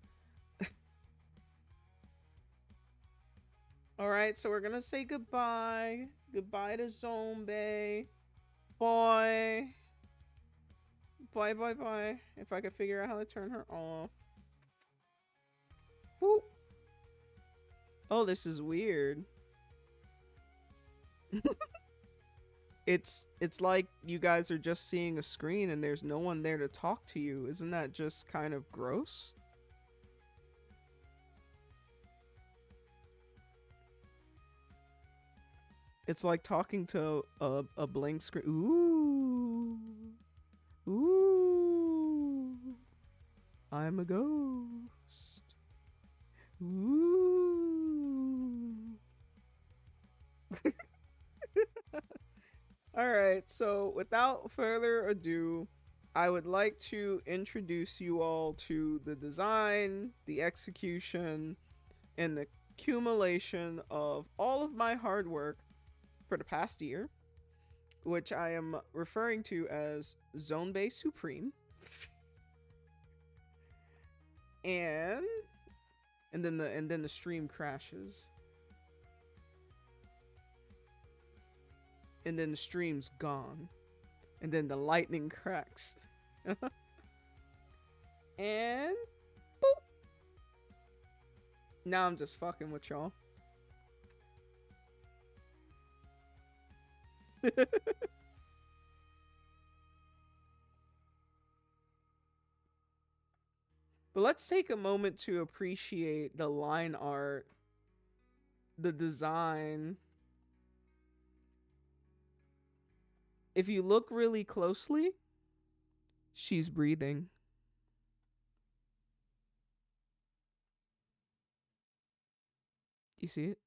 Alright, so we're gonna say goodbye. Goodbye to Zombie. Bye. Bye, bye, bye. If I could figure out how to turn her off. Whoop. Oh, this is weird. It's like you guys are just seeing a screen and there's no one there to talk to you. Isn't that just kind of gross? It's like talking to a blank screen. Ooh. Ooh. I'm a ghost. Ooh. Alright, so without further ado, I would like to introduce you all to the design, the execution, and the accumulation of all of my hard work for the past year, which I am referring to as Zone Bay Supreme. And then the stream crashes. And then the stream's gone. And then the lightning cracks. And boop. Now I'm just fucking with y'all. But let's take a moment to appreciate the line art, the design. If you look really closely, she's breathing. You see it?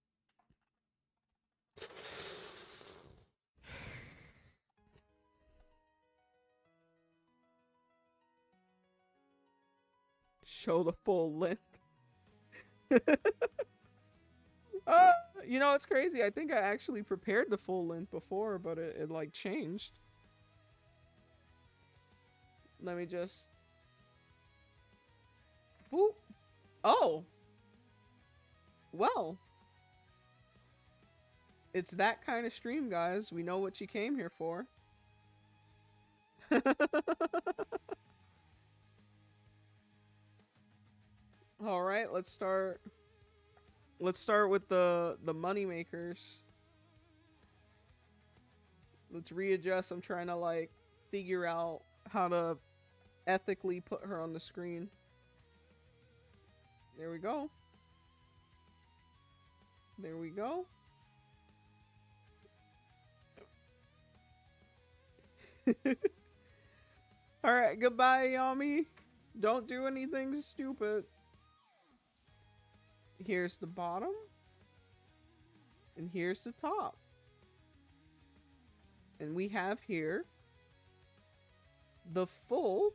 Show the full length. It's crazy. I think I actually prepared the full length before, but it like changed. Let me just... Boop. Oh. Well. It's that kind of stream, guys. We know what you came here for. All right, let's start. Let's start with the money makers. Let's readjust. I'm trying to like figure out how to ethically put her on the screen. There we go. There we go. Alright, goodbye, Yami. Don't do anything stupid. Here's the bottom. And here's the top. And we have here the full,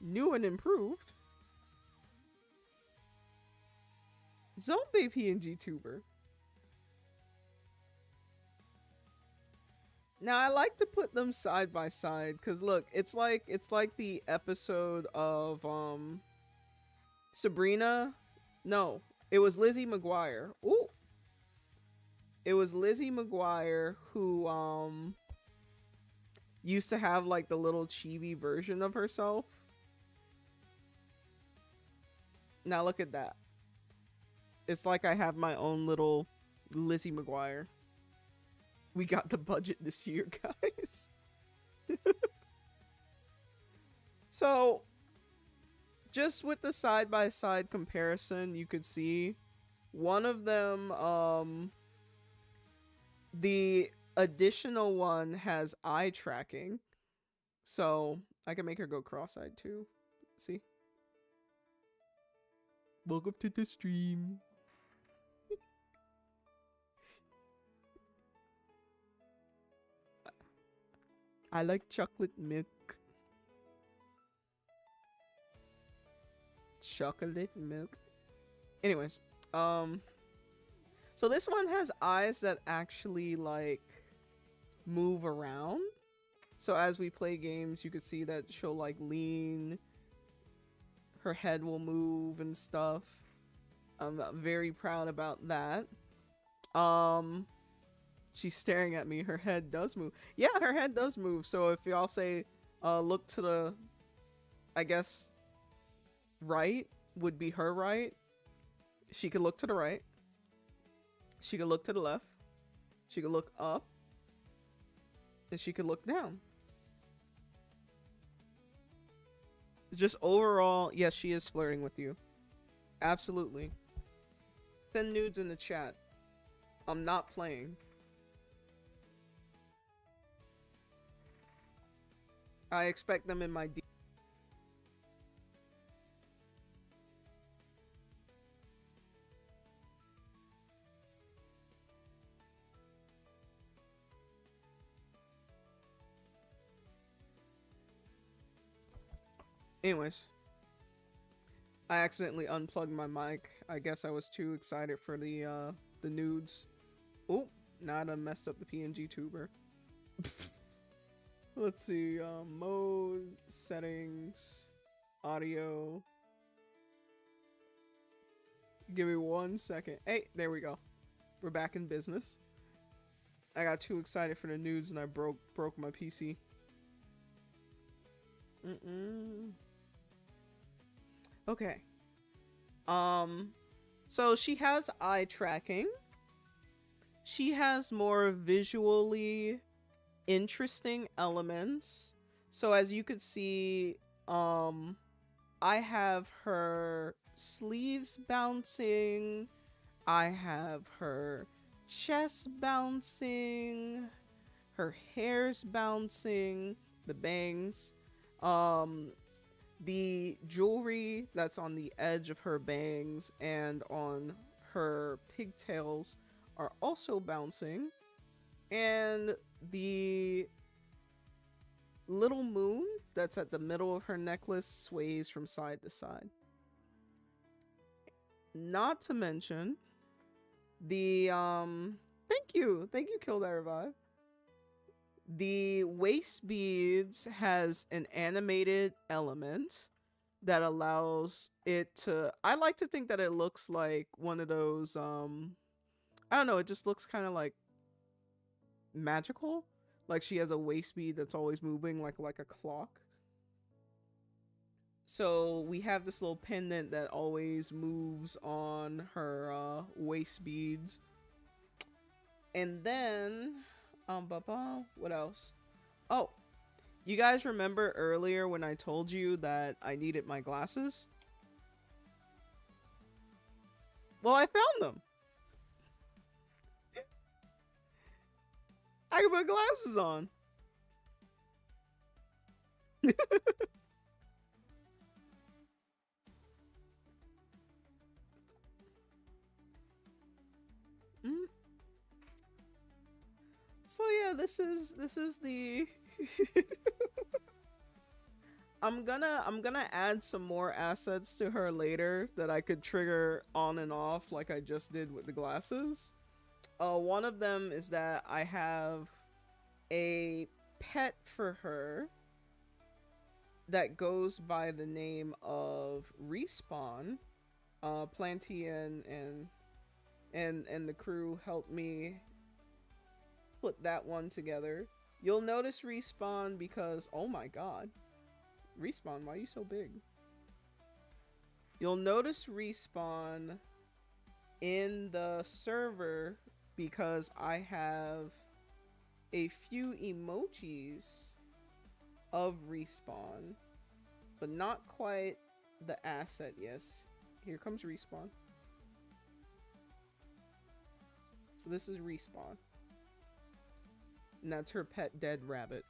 new and improved zombie PNGTuber. Now I like to put them side by side because look, it's like the episode of Sabrina. No, it was Lizzie McGuire. Ooh. It was Lizzie McGuire who used to have like the little chibi version of herself. Now look at that. It's like I have my own little Lizzie McGuire. We got the budget this year, guys. So, just with the side-by-side comparison, you could see one of them, the additional one has eye tracking. So, I can make her go cross-eyed too. See? Welcome to the stream. I like chocolate milk. Chocolate milk. Anyways, so this one has eyes that actually like move around. So as we play games, you can see that she'll like lean. Her head will move and stuff. I'm very proud about that. She's staring at me. Her head does move. Yeah, her head does move. So if y'all say, look to the, I guess, right would be her right. She could look to the right. She could look to the left. She could look up. And she could look down. Just overall, yes, she is flirting with you. Absolutely. Send nudes in the chat. I'm not playing. I expect them in my D. Anyways, I accidentally unplugged my mic. I guess I was too excited for the nudes. Oh, now I done messed up the PNGTuber. Let's see, mode, settings, audio. Give me 1 second. Hey, there we go. We're back in business. I got too excited for the nudes and I broke my PC. Okay. So she has eye tracking. She has more visually interesting elements. So as you could see, I have her sleeves bouncing. I have her chest bouncing. Her hair's bouncing. The bangs. The jewelry that's on the edge of her bangs and on her pigtails are also bouncing. And the little moon that's at the middle of her necklace sways from side to side. Not to mention the thank you Kill That Revive. The waist beads has an animated element that allows it to, I like to think that it looks like one of those I don't know, it just looks kind of like magical. Like she has a waist bead that's always moving like a clock. So we have this little pendant that always moves on her waist beads. And then what else? Oh, you guys remember earlier when I told you that I needed my glasses? Well, I found them. I can put glasses on. Mm. So yeah, this is the I'm gonna add some more assets to her later that I could trigger on and off like I just did with the glasses. One of them is that I have a pet for her that goes by the name of Respawn. Planty and the crew helped me put that one together. You'll notice Respawn because, oh my god. Respawn, why are you so big? You'll notice Respawn in the server because I have a few emojis of Respawn, but not quite the asset. Yes, here comes Respawn. So this is Respawn. And that's her pet dead rabbit.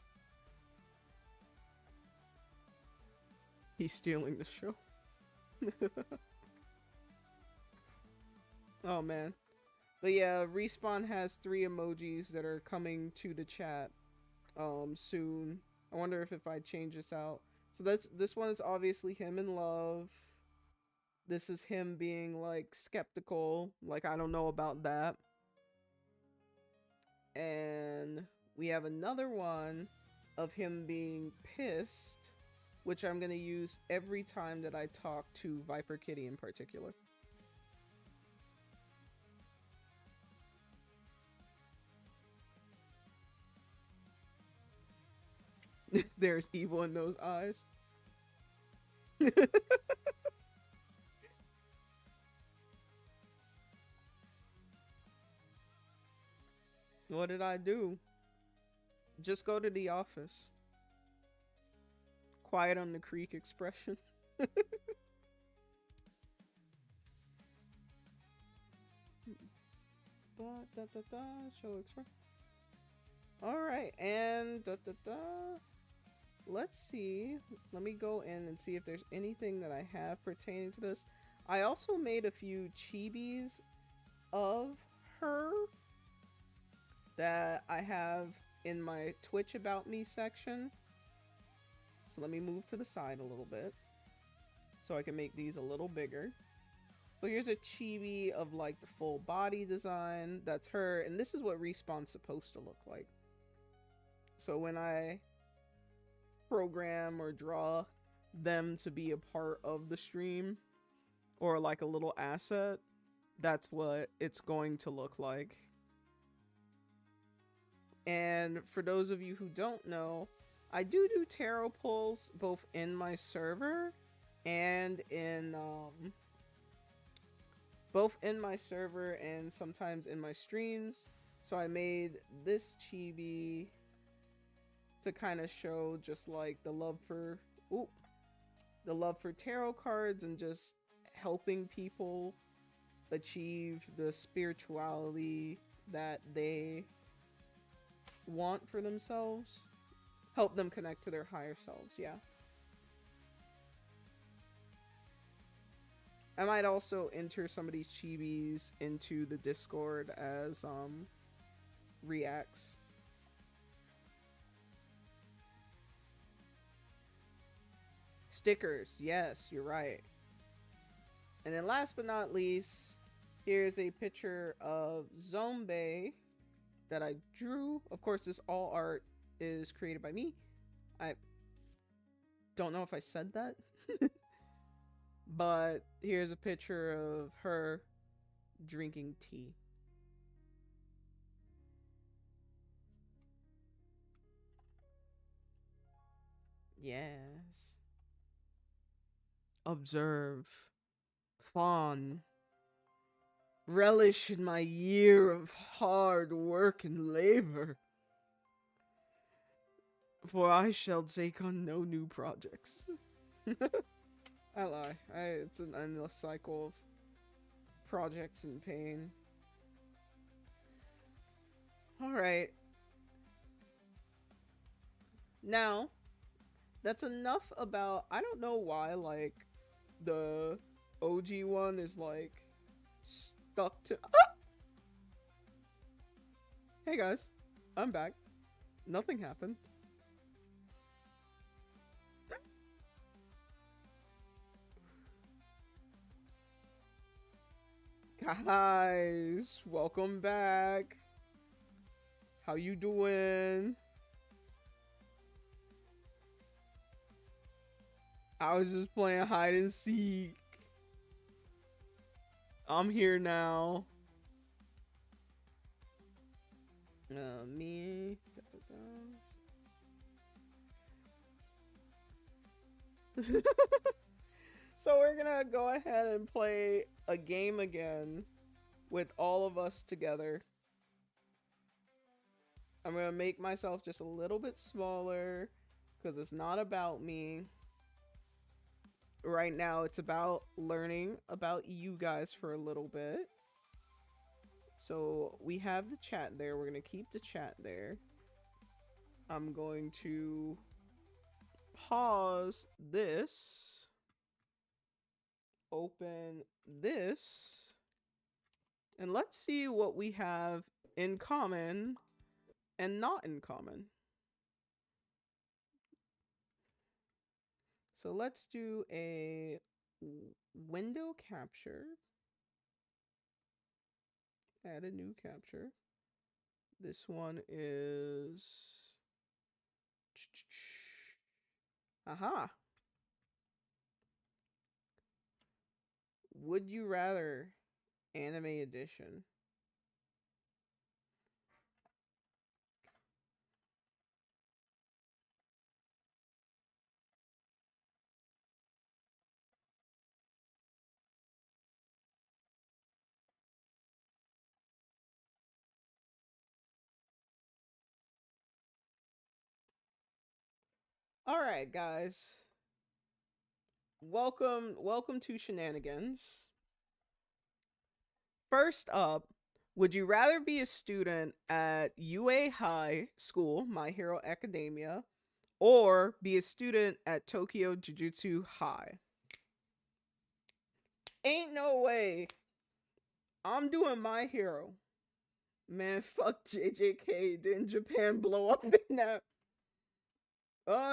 He's stealing the show. Oh man. But yeah, Respawn has 3 emojis that are coming to the chat soon. I wonder if I change this out. So this one is obviously him in love. This is him being like skeptical, like I don't know about that. And we have another one of him being pissed, which I'm going to use every time that I talk to Viper Kitty in particular. There's evil in those eyes. What did I do? Just go to the office. Quiet on the creek expression. Show express. Alright, and let's see. Let me go in and see if there's anything that I have pertaining to this. I also made a few chibis of her that I have in my Twitch About Me section. So let me move to the side a little bit so I can make these a little bigger. So here's a chibi of like the full body design. That's her, and this is what Respawn's supposed to look like. So when I program or draw them to be a part of the stream or like a little asset, that's what it's going to look like. And for those of you who don't know, I do tarot pulls both in my server and in sometimes in my streams. So I made this chibi to kind of show just like the love for tarot cards and just helping people achieve the spirituality that they want for themselves. Help them connect to their higher selves, yeah. I might also enter some of these chibis into the Discord as reacts. Stickers, yes, you're right. And then last but not least, here's a picture of Zombe that I drew. Of course, this all art is created by me. I don't know if I said that. But here's a picture of her drinking tea. Yes. Observe. Fawn. Relish in my year of hard work and labor. For I shall take on no new projects. I lie. It's an endless cycle of Projects in pain. Alright. Now, that's enough about. I don't know why, like, the OG one is, like, stuck to. Ah! Hey guys, I'm back. Nothing happened. Guys, welcome back. How you doing? I was just playing hide and seek. I'm here now. Me. So we're gonna go ahead and play a game again with all of us together. I'm gonna make myself just a little bit smaller because it's not about me. Right now, it's about learning about you guys for a little bit. So we have the chat there. We're gonna keep the chat there. I'm going to pause this. Open this. And let's see what we have in common and not in common. So let's do a window capture. Add a new capture. This one is... Aha! Would you rather anime edition? All right, guys. Welcome to Shenanigans. First up, would you rather be a student at UA High School, My Hero Academia, or be a student at Tokyo Jujutsu High? Ain't no way. I'm doing My Hero. Man, fuck JJK. Didn't Japan blow up in that?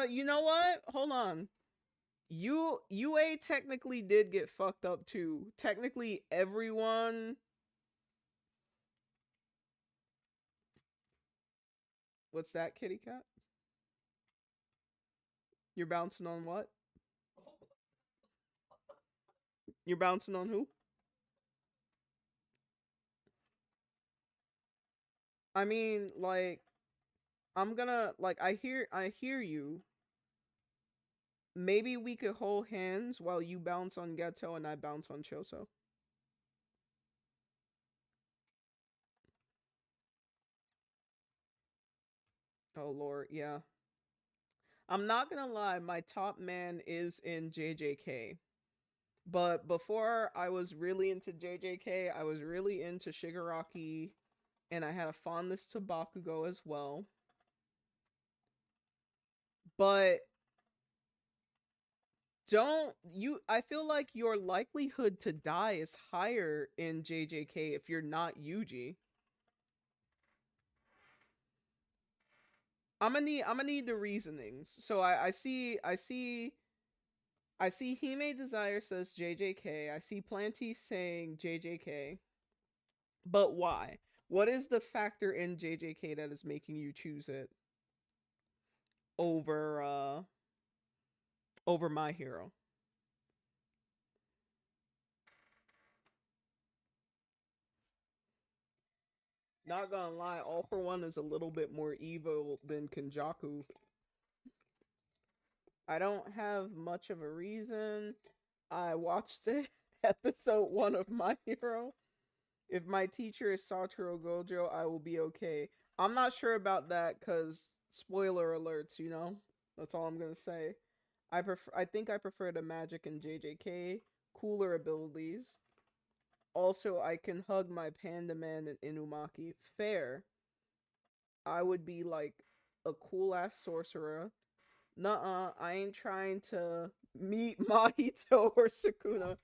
You know what? Hold on. UA technically did get fucked up too. Technically everyone... What's that, kitty cat? You're bouncing on what? You're bouncing on who? I mean, like, I'm gonna, like, I hear you. Maybe we could hold hands while you bounce on Geto and I bounce on Choso. Oh lord, yeah. I'm not gonna lie, my top man is in JJK. But before I was really into JJK, I was really into Shigaraki, and I had a fondness to Bakugo as well. But I feel like your likelihood to die is higher in JJK if you're not Yuji. I'm gonna need the reasonings. So I see Hime Desire says JJK. I see Planty saying JJK. But why? What is the factor in JJK that is making you choose it over over My Hero? Not gonna lie, All for One is a little bit more evil than Kenjaku. I don't have much of a reason. I watched it, episode 1 of My Hero. If my teacher is Satoru Gojo, I will be okay. I'm not sure about that because spoiler alerts, you know? That's all I'm gonna say. I think I prefer the magic in JJK, cooler abilities. Also, I can hug my Panda Man and Inumaki. Fair. I would be like a cool ass sorcerer. Nuh-uh, I ain't trying to meet Mahito or Sukuna.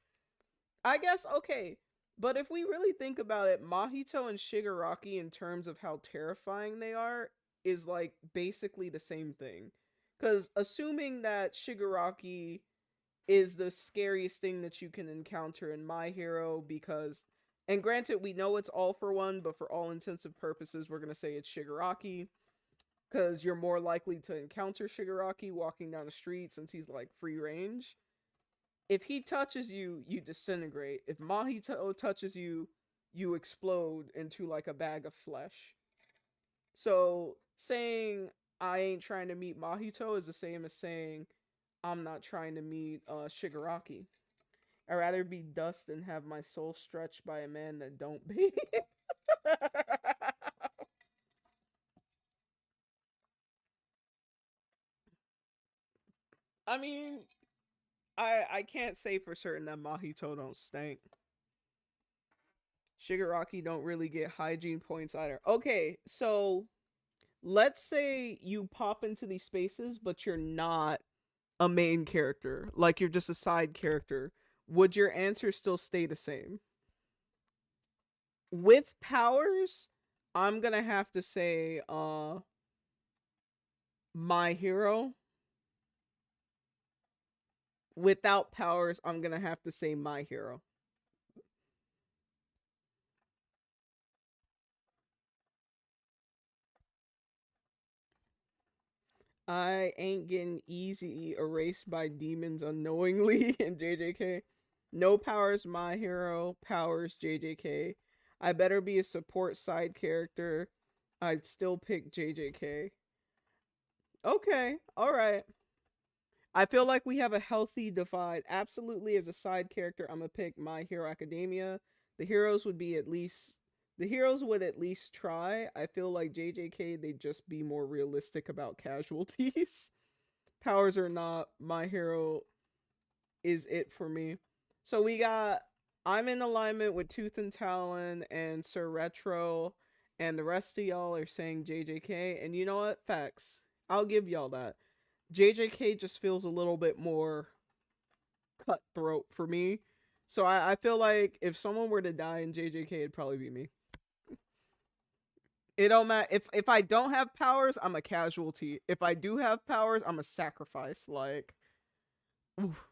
I guess, okay, but if we really think about it, Mahito and Shigaraki, in terms of how terrifying they are, is like basically the same thing. Because assuming that Shigaraki is the scariest thing that you can encounter in My Hero, because, and granted, we know it's all for one, but for all intents and purposes, we're going to say it's Shigaraki because you're more likely to encounter Shigaraki walking down the street since he's like free range. If he touches you, you disintegrate. If Mahito touches you, you explode into like a bag of flesh. So saying I ain't trying to meet Mahito is the same as saying I'm not trying to meet Shigaraki. I'd rather be dust than have my soul stretched by a man that don't bathe. I mean, I can't say for certain that Mahito don't stink. Shigaraki don't really get hygiene points either. Okay, so let's say you pop into these spaces, but you're not a main character, like you're just a side character. Would your answer still stay the same? With powers, I'm gonna have to say My Hero. Without powers, I'm gonna have to say My Hero. I ain't getting easy erased by demons unknowingly in JJK. No powers, My Hero. Powers, JJK. I better be a support side character. I'd still pick JJK. Okay, alright. I feel like we have a healthy divide. Absolutely, as a side character, I'm gonna pick My Hero Academia. The heroes would be at least the heroes would at least try. I feel like JJK they'd just be more realistic about casualties. Powers or not, My Hero is it for me. So we got I'm in alignment with Tooth and Talon and Sir Retro, and the rest of y'all are saying JJK. And you know what? Facts. I'll give y'all that. JJK just feels a little bit more cutthroat for me. So I feel like if someone were to die in JJK, it'd probably be me. It don't matter if I don't have powers, I'm a casualty. If I do have powers, I'm a sacrifice. Like, oof.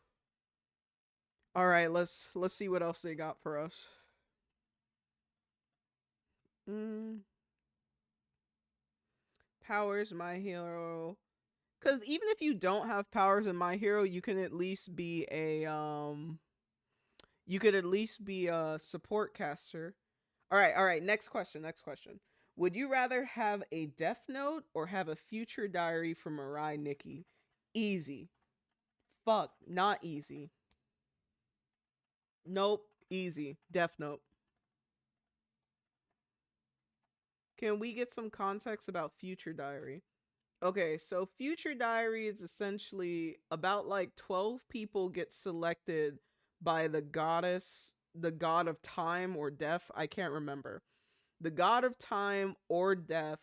All right, let's see what else they got for us. Mm, powers, My Hero. Because even if you don't have powers in My Hero, you can at least be a. You could at least be a support caster. All right. Next question. Next question. Would you rather have a Death Note or have a future diary from Mirai Nikki? Easy. Fuck, not easy. Nope, easy. Death Note. Can we get some context about future diary? Okay, so future diary is essentially about like 12 people get selected by the god of time or death. I can't remember. The god of time or death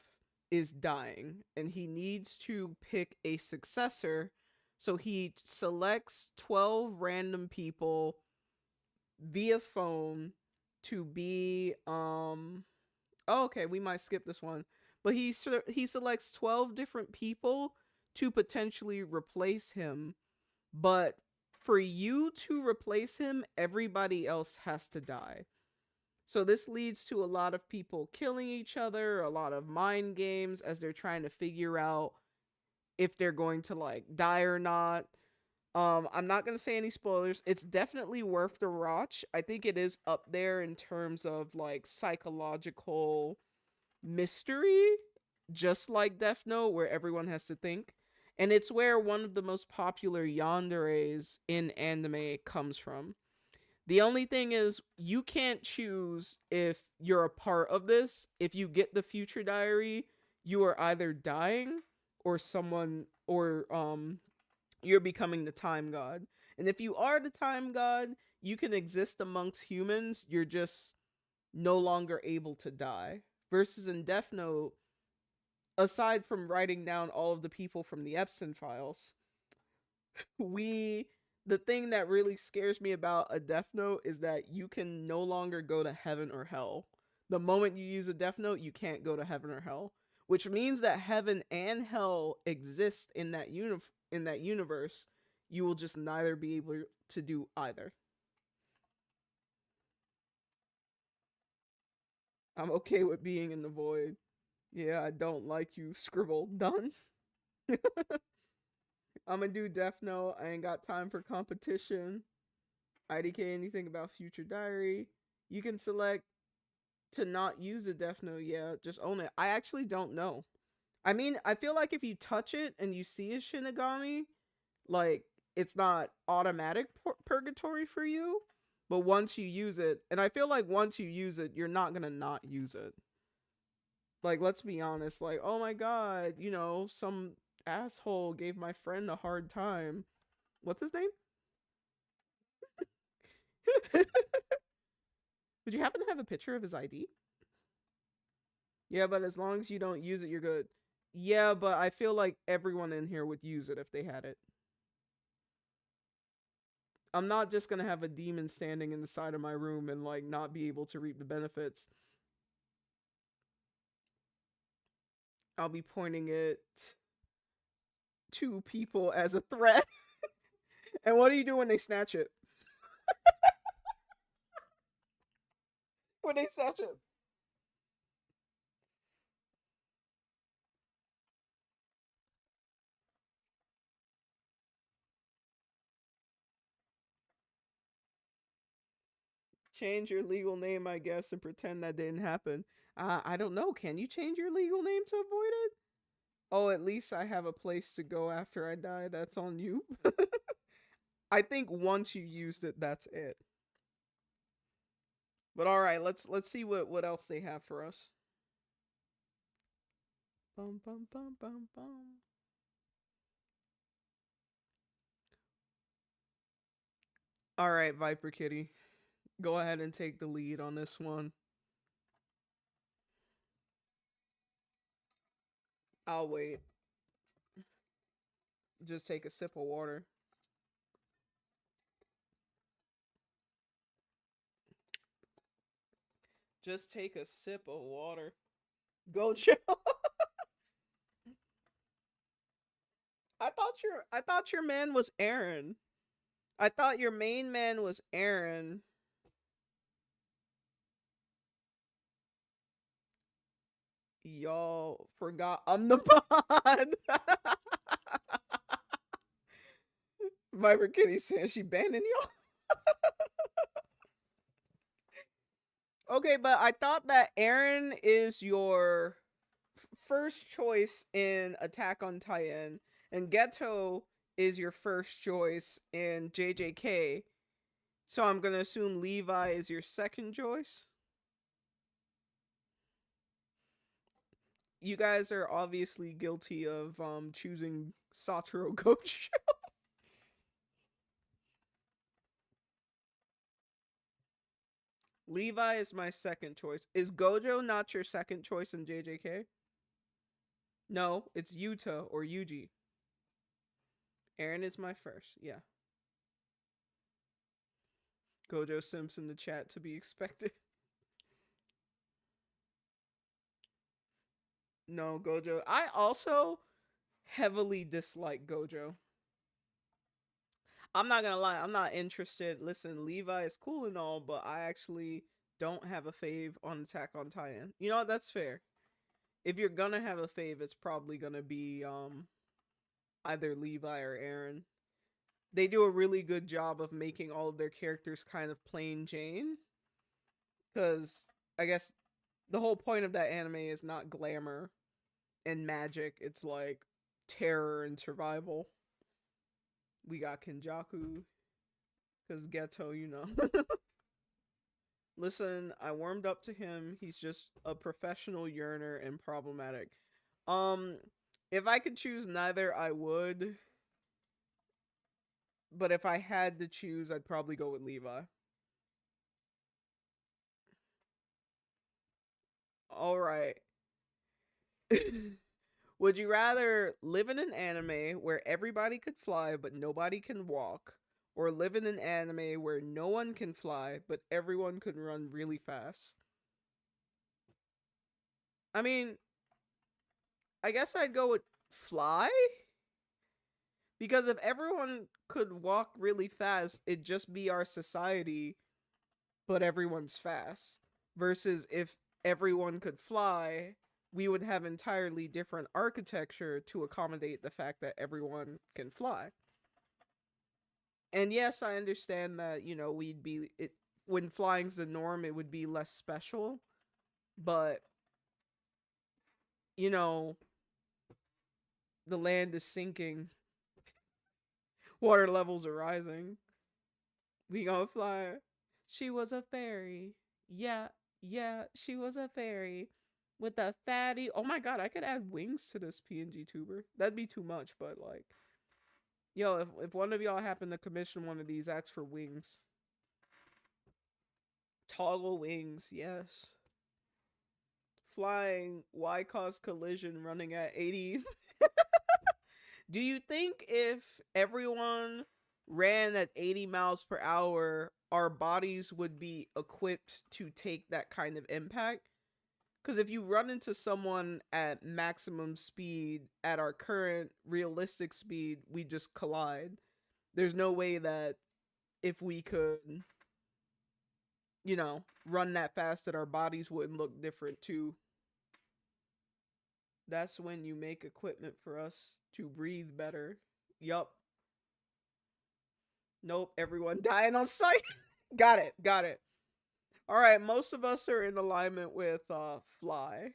is dying and he needs to pick a successor. So he selects 12 random people via phone to be oh, okay, we might skip this one. But he selects 12 different people to potentially replace him, but for you to replace him, everybody else has to die. So this leads to a lot of people killing each other, a lot of mind games as they're trying to figure out if they're going to like die or not. I'm not gonna say any spoilers. It's definitely worth the watch. I think it is up there in terms of like psychological mystery, just like Death Note, where everyone has to think. And it's where one of the most popular yanderes in anime comes from. The only thing is, you can't choose if you're a part of this. If you get the future diary, you are either dying or someone or you're becoming the time god. And if you are the time god, you can exist amongst humans. You're just no longer able to die. Versus in Death Note, aside from writing down all of the people from the Epstein files, we the thing that really scares me about a Death Note is that you can no longer go to heaven or hell. The moment you use a Death Note, you can't go to heaven or hell, which means that heaven and hell exist in that universe. You will just neither be able to do either. I'm okay with being in the void. Yeah, I don't like you. Scribble. Done. I'm gonna do Death Note. I ain't got time for competition. IDK anything about Future Diary. You can select to not use a Death Note. Yeah, just own it. I actually don't know. I mean, I feel like if you touch it and you see a Shinigami, like it's not automatic purgatory for you. But once you use it, and I feel like once you use it, you're not gonna not use it. Like, let's be honest. Like, oh my god, some asshole gave my friend a hard time. What's his name? Would you happen to have a picture of his ID? Yeah, but as long as you don't use it, you're good. Yeah, but I feel like everyone in here would use it if they had it. I'm not just gonna have a demon standing in the side of my room and like not be able to reap the benefits. I'll be pointing it to people as a threat. And what do you do when they snatch it? When they snatch it? Change your legal name, I guess, and pretend that didn't happen. I don't know. Can you change your legal name to avoid it? Oh, at least I have a place to go after I die. That's on you. I think once you used it, that's it. But all right, let's see what else they have for us. Bum bum bum bum bum. All right, Viper Kitty, go ahead and take the lead on this one. I'll wait. Just take a sip of water. Just take a sip of water. Go chill. I thought your man was Aaron. I thought your main man was Aaron. Y'all forgot I'm the mod. Viper Kitty saying she banning y'all. Okay, but I thought that Aaron is your first choice in Attack on Titan, and Ghetto is your first choice in JJK. So I'm gonna assume Levi is your second choice. You guys are obviously guilty of choosing Satoru Gojo. Levi is my second choice. Is Gojo not your second choice in JJK? No, it's Yuta or Yuji. Aaron is my first. Yeah. Gojo Simps in the chat to be expected. No, Gojo. I also heavily dislike Gojo. I'm not gonna lie, I'm not interested. Listen, Levi is cool and all, but I actually don't have a fave on Attack on Titan. You know what? That's fair. If you're gonna have a fave, it's probably gonna be either Levi or Aaron. They do a really good job of making all of their characters kind of plain Jane. Because I guess the whole point of that anime is not glamour and magic, it's like terror and survival. We got Kenjaku, because Ghetto. Listen, I warmed up to him. He's just a professional yearner and problematic. Um, if I could choose neither, I would. But if I had to choose, I'd probably go with Levi. All right. Would you rather live in an anime where everybody could fly but nobody can walk, or live in an anime where no one can fly but everyone can run really fast? I mean, I guess I'd go with fly, because if everyone could walk really fast, it'd just be our society, but everyone's fast. Versus if everyone could fly, we would have entirely different architecture to accommodate the fact that everyone can fly. And yes, I understand that, we'd be it when flying's the norm, it would be less special, but you know, the land is sinking, water levels are rising. We gonna fly. She was a fairy. Yeah, yeah, she was a fairy with a fatty. Oh my god, I could add wings to this PNG tuber. That'd be too much, but like, yo, if one of y'all happen to commission one of these, ask for wings. Toggle wings, yes. Flying, why cause collision running at 80? Do you think if everyone ran at 80 miles per hour, our bodies would be equipped to take that kind of impact? Because if you run into someone at maximum speed at our current realistic speed, we just collide. There's no way that if we could, run that fast, that our bodies wouldn't look different too. That's when you make equipment for us to breathe better. Yup. Nope, everyone dying on sight. Got it, got it. All right, most of us are in alignment with fly.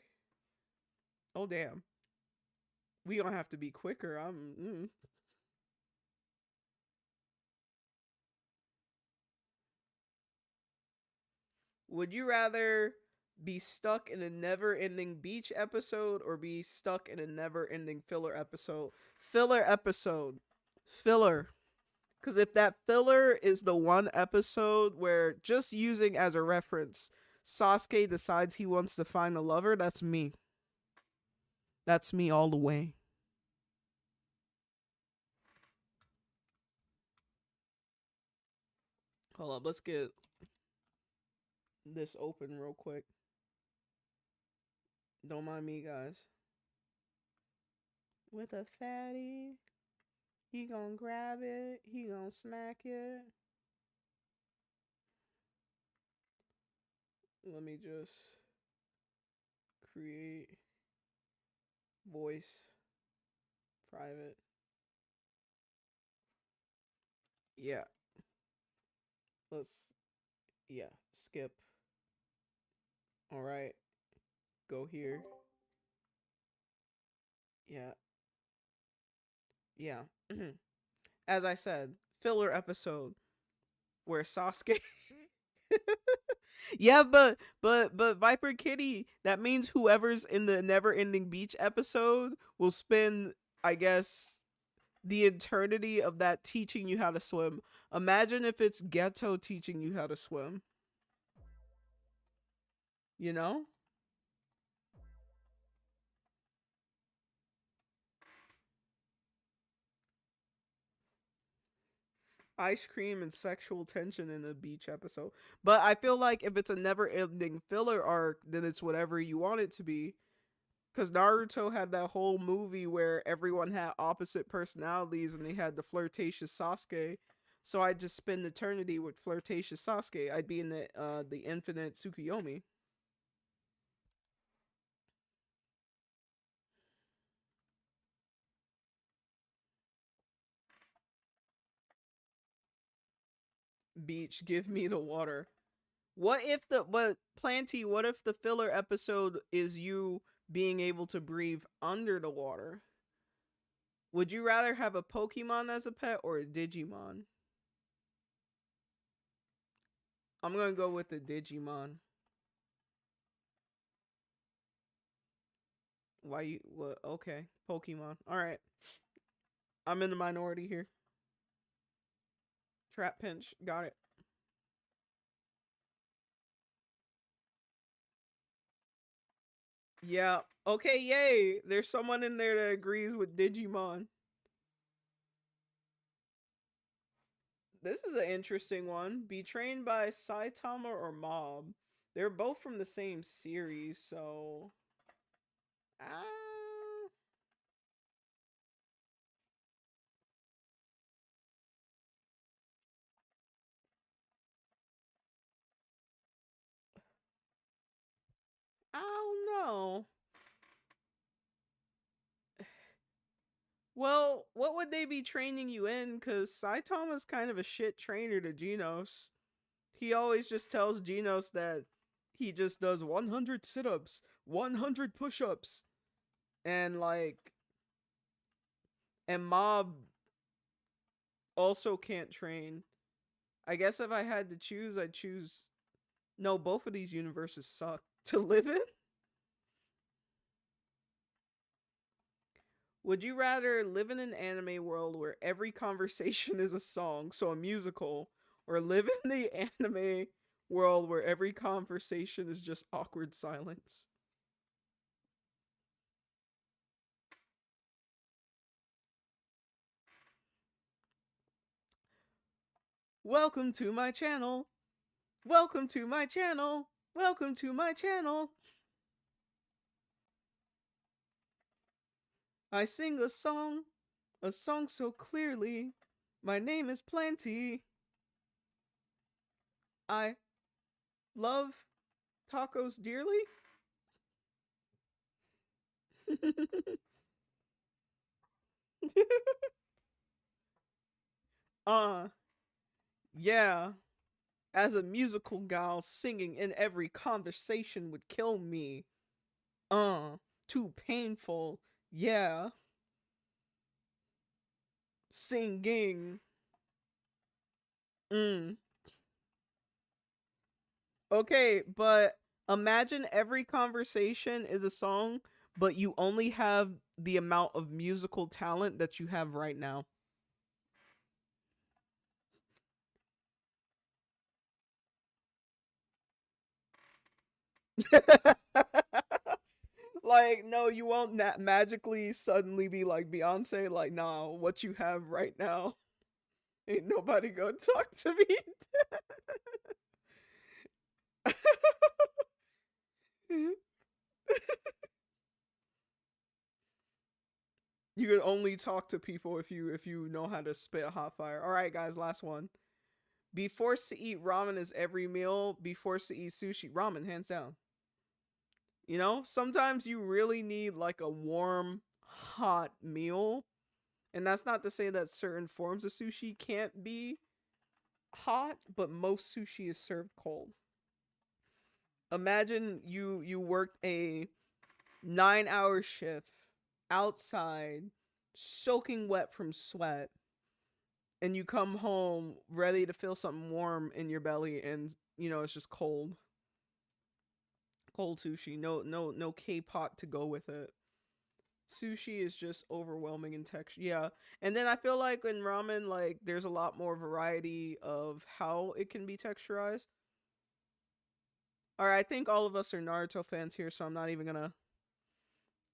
Oh damn. We gonna have to be quicker. Would you rather be stuck in a never-ending beach episode or be stuck in a never-ending filler episode? Filler episode. Filler. Because if that filler is the one episode where, just using as a reference, Sasuke decides he wants to find a lover, that's me. That's me all the way. Hold up, let's get this open real quick. Don't mind me, guys. With a fatty, he gonna grab it, he gonna smack it. Let me just create voice private. Yeah, let's, yeah, skip. All right, go here. Yeah, yeah. As I said, filler episode where Sasuke. Yeah, but Viper Kitty, that means whoever's in the Never Ending Beach episode will spend, I guess, the eternity of that teaching you how to swim. Imagine if it's Ghetto teaching you how to swim. You know? Ice cream and sexual tension in a beach episode. But I feel like if it's a never ending filler arc, then it's whatever you want it to be. Because Naruto had that whole movie where everyone had opposite personalities and they had the flirtatious Sasuke. So I'd just spend eternity with flirtatious Sasuke. I'd be in the infinite Tsukuyomi. Beach, give me the water. What if the but Planty, what if the filler episode is you being able to breathe under the water? Would you rather have a Pokemon as a pet or a Digimon? I'm gonna go with the Digimon. Why you what okay. Pokemon. Alright. I'm in the minority here. Trap pinch. Got it. Yeah. Okay, yay. There's someone in there that agrees with Digimon. This is an interesting one. Be trained by Saitama or Mob. They're both from the same series, so. Ah. I don't know. Well, what would they be training you in? Because Saitama's kind of a shit trainer to Genos. He always just tells Genos that he just does 100 sit ups, 100 push ups, and like, and Mob also can't train. I guess if I had to choose, I'd choose. No, both of these universes suck to live in. Would you rather live in an anime world where every conversation is a song, so a musical, or live in the anime world where every conversation is just awkward silence? Welcome to my channel. Welcome to my channel. Welcome to my channel. I sing a song so clearly. My name is Plenty. I love tacos dearly. uh, yeah. As a musical gal, singing in every conversation would kill me. Uh, too painful. Yeah. Singing. Mm. Okay, but imagine every conversation is a song, but you only have the amount of musical talent that you have right now. Like, no, you won't magically suddenly be like Beyonce. Like, nah, what you have right now, ain't nobody gonna talk to me. You can only talk to people if you know how to spit hot fire. All right, guys, last one. Be forced to eat ramen as every meal. Be forced to eat sushi. Ramen, hands down. You know, sometimes you really need like a warm, hot meal. And that's not to say that certain forms of sushi can't be hot, but most sushi is served cold. Imagine you worked a 9-hour shift outside, soaking wet from sweat, and you come home ready to feel something warm in your belly, and you know it's just cold sushi. No K-pot to go with it. Sushi is just overwhelming in texture. Yeah. And then I feel like in ramen, like there's a lot more variety of how it can be texturized. All right, I think all of us are Naruto fans here, so I'm not even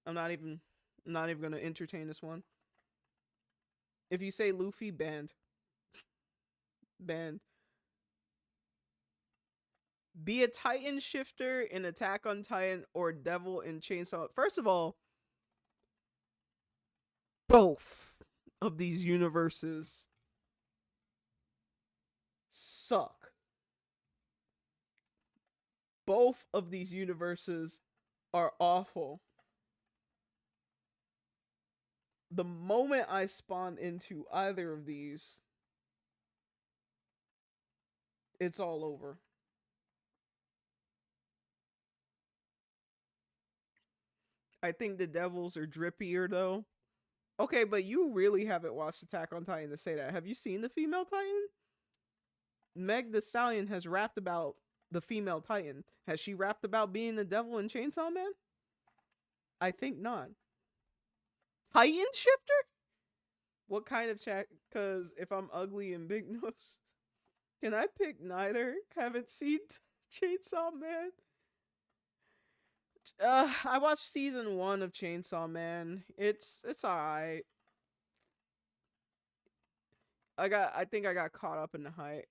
I'm not even gonna entertain this one. If you say Luffy, banned. Banned. Be a Titan shifter in Attack on Titan or Devil in Chainsaw. First of all, both of these universes suck. Both of these universes are awful. The moment I spawn into either of these, it's all over. I think the Devils are drippier though. Okay, but you really haven't watched Attack on Titan to say that. Have you seen the female Titan? Meg the Stallion has rapped about the female Titan. Has she rapped about being the devil in Chainsaw Man? I think not. Titan Shifter? What kind of chat? Because if I'm ugly and big nose, can I pick neither? Haven't seen Chainsaw Man. I watched season 1 of Chainsaw Man. It's alright. I think I got caught up in the hype.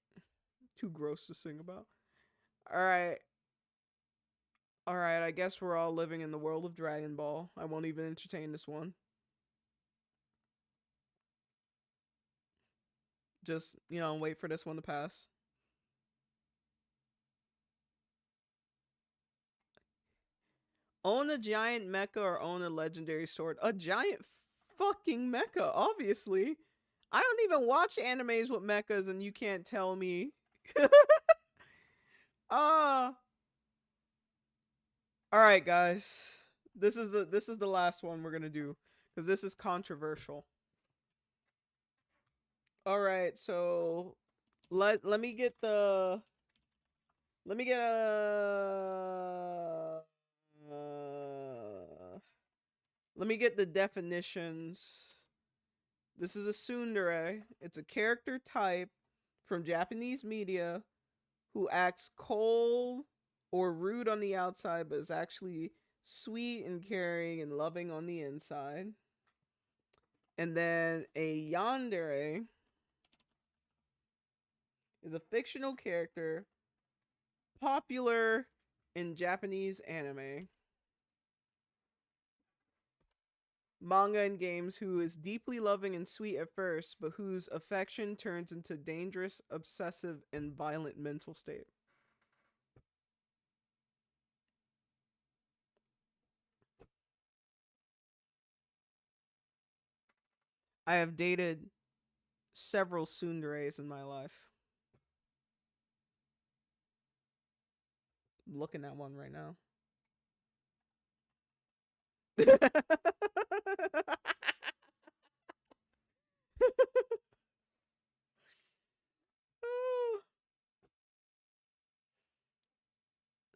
Too gross to sing about. Alright. Alright, I guess we're all living in the world of Dragon Ball. I won't even entertain this one. Just, wait for this one to pass. Own a giant mecha or own a legendary sword? A giant fucking mecha, obviously. I don't even watch animes with mechas and you can't tell me. All right, guys. This is the last one we're going to do cuz this is controversial. All right, so let me get the let me get a let me get the definitions. This is a tsundere. It's a character type from Japanese media who acts cold or rude on the outside but is actually sweet and caring and loving on the inside. And then a yandere is a fictional character popular in Japanese anime, manga, and games who is deeply loving and sweet at first, but whose affection turns into dangerous, obsessive, and violent mental state. I have dated several tsunderes in my life. I'm looking at one right now.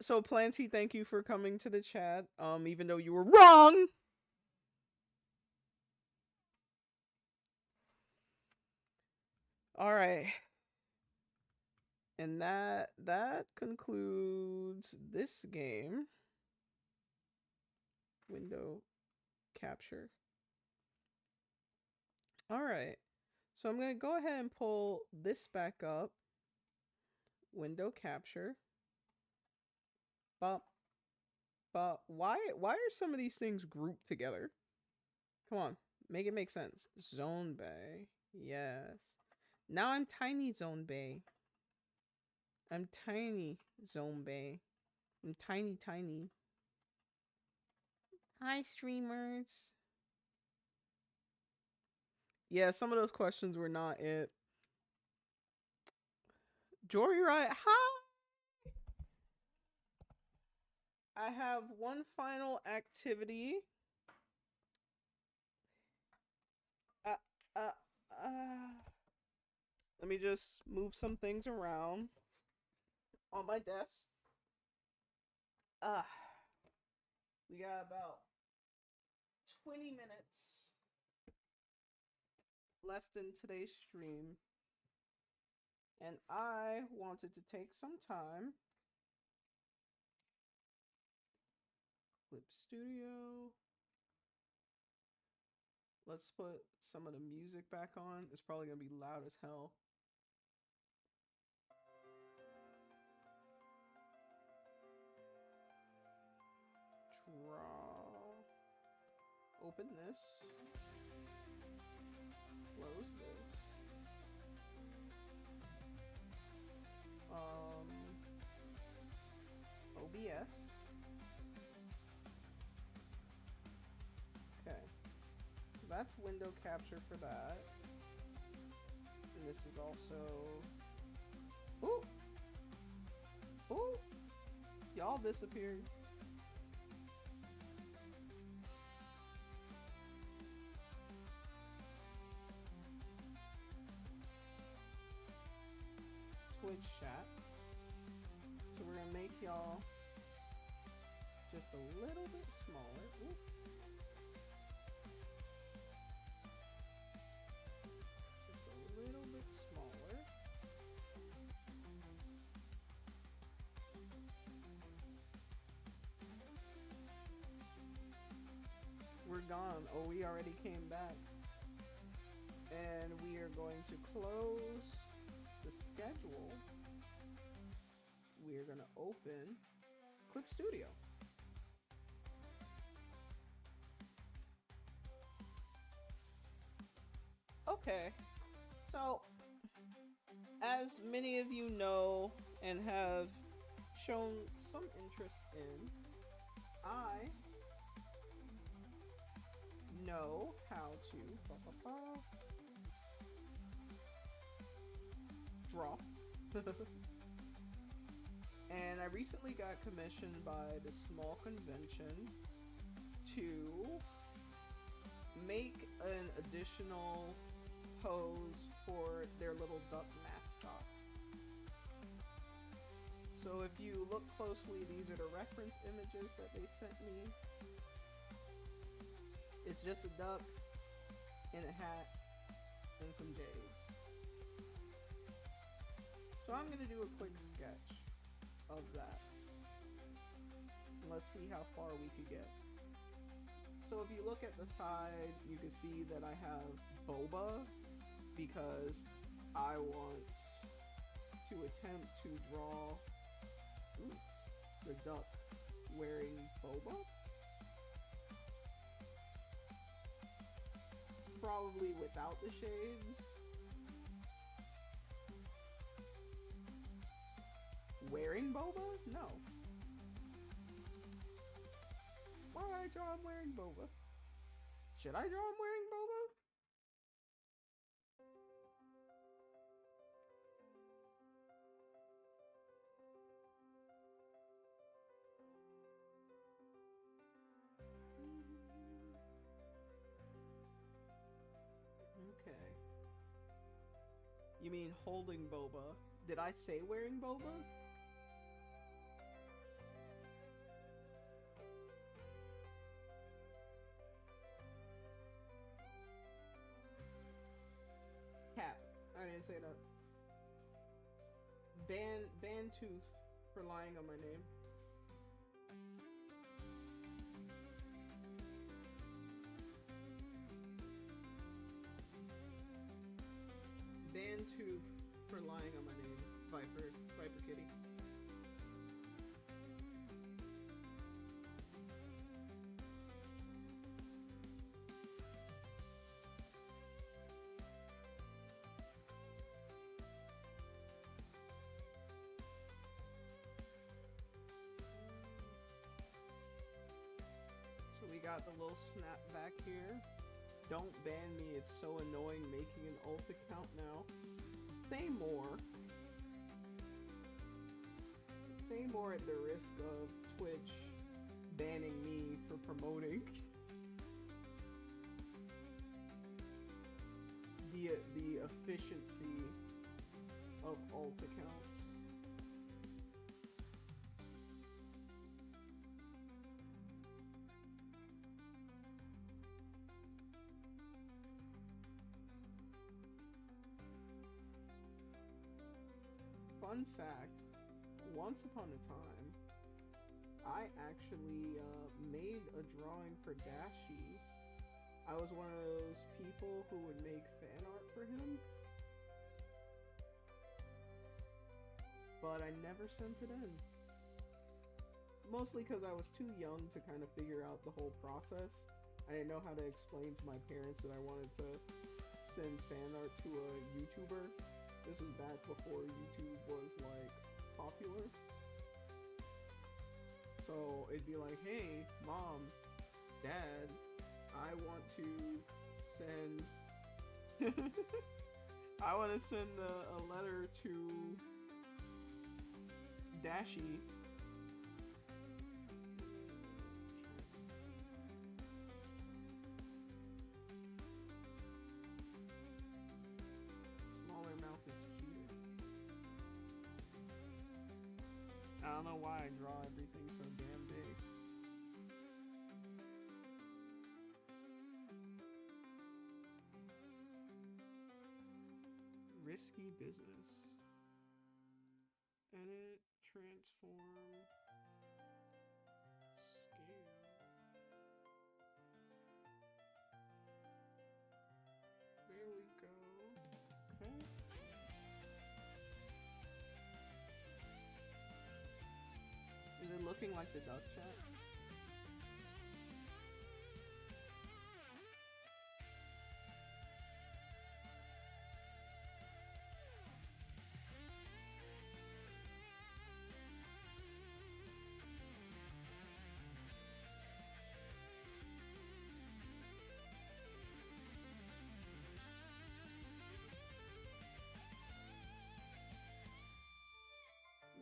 So Planty, thank you for coming to the chat. Even though you were wrong. All right. And that concludes this game. Window capture. All right. So I'm going to go ahead and pull this back up. Window capture. But why are some of these things grouped together? Come on, make it make sense. Zone Bay. Yes. Now I'm tiny Zone Bay. I'm tiny Zone Bay. I'm tiny. Hi, streamers. Yeah, some of those questions were not it. Joyride, hi! I have one final activity. Let me just move some things around on my desk. We got about 20 minutes left in today's stream. And I wanted to take some time. Clip Studio. Let's put some of the music back on. It's probably going to be loud as hell. Draw. Open this. Close this. OBS. Okay. So that's window capture for that. And this is also... Ooh! Ooh! Y'all disappeared. Twitch chat. So we're gonna make y'all just a little bit smaller. Ooh. gone? Oh, we already came back. And we are going to close the schedule. We are going to open Clip Studio. Okay, so as many of you know and have shown some interest in, I know how to draw. And I recently got commissioned by this small convention to make an additional pose for their little duck mascot. So if you look closely, these are the reference images that they sent me. It's just a duck in a hat and some J's. So I'm gonna do a quick sketch of that. Let's see how far we could get. So if you look at the side, you can see that I have boba because I want to attempt to draw the duck wearing boba. Probably without the shades. Wearing boba? No. Why would I draw him wearing boba? Should I draw him wearing boba? Okay. You mean holding boba? Did I say wearing boba? Cap. I didn't say that. Ban Tooth for lying on my name. Ban Tooth for lying on my name. Viper Kitty. So we got the little snap back here. Don't ban me, it's so annoying making an ult account now. Say more. Say more at the risk of Twitch banning me for promoting the efficiency of ult accounts. Fun fact, once upon a time, I actually made a drawing for Dashi. I was one of those people who would make fan art for him, but I never sent it in. Mostly because I was too young to kind of figure out the whole process. I didn't know how to explain to my parents that I wanted to send fan art to a YouTuber. This was back before YouTube was like popular. So it'd be like, hey, mom, dad, I want to send I want to send a letter to Dashi. Smaller mouth is cuter. I don't know why I draw everything so damn big. Risky business. Edit, transform, scale. working like the duck chat?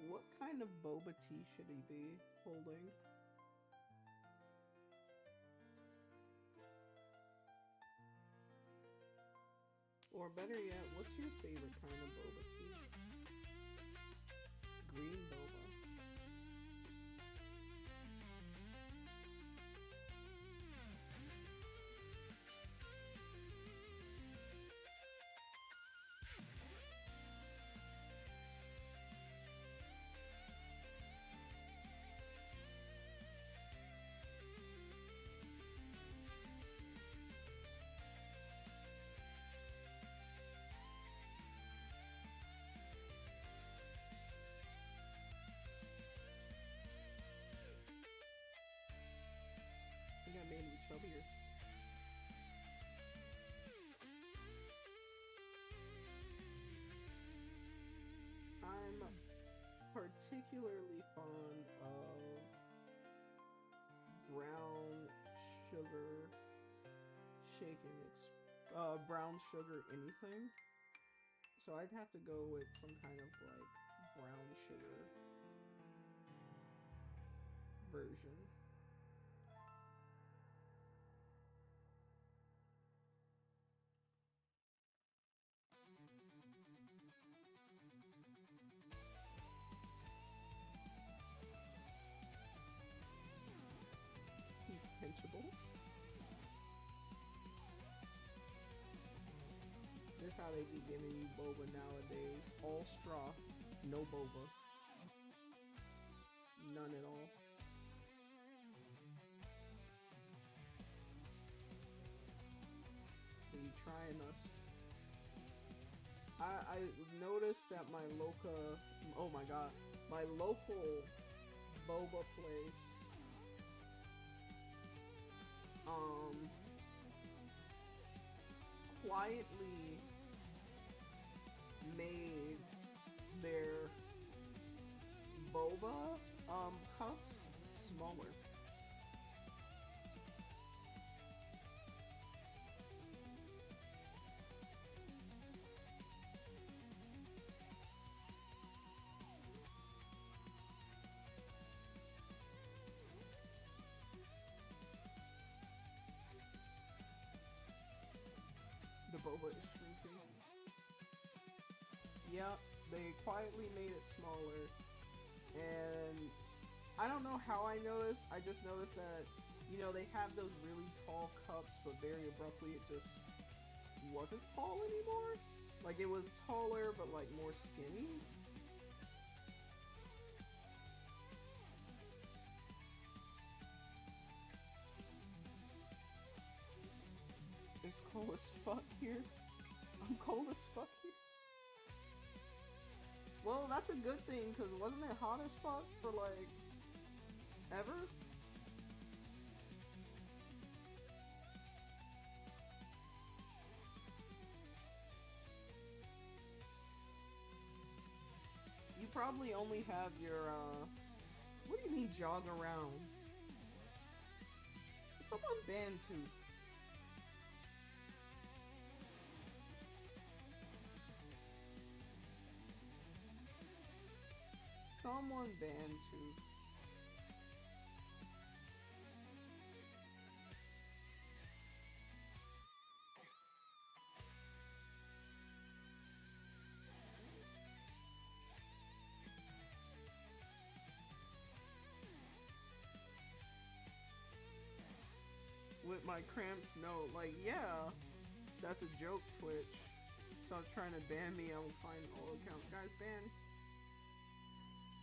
What kind of boba tea should he be holding? Or better yet, what's your favorite kind of boba tea? Green boba. I think I made him chubbier. I'm particularly fond of brown sugar shaken brown sugar anything. So I'd have to go with some kind of like brown sugar version. He's pinchable. This is how they be giving you boba nowadays. All straw, no boba. None at all. Are you trying us? I noticed that my my local boba place, quietly made their boba, cups smaller. The boba is shrinking. Yep, they quietly made it smaller. And I don't know how I noticed. I just noticed that, you know, they have those really tall cups, but very abruptly it just wasn't tall anymore. Like it was taller, but like more skinny. It's cold as fuck here. I'm cold as fuck here. Well, that's a good thing, because wasn't it hot as fuck for like ever? You probably only have your what do you mean jog around? Someone banned Tooth. Someone banned Tooth. With my cramps, no, like, yeah, that's a joke, Twitch. Stop trying to ban me, I will find all accounts. Guys, ban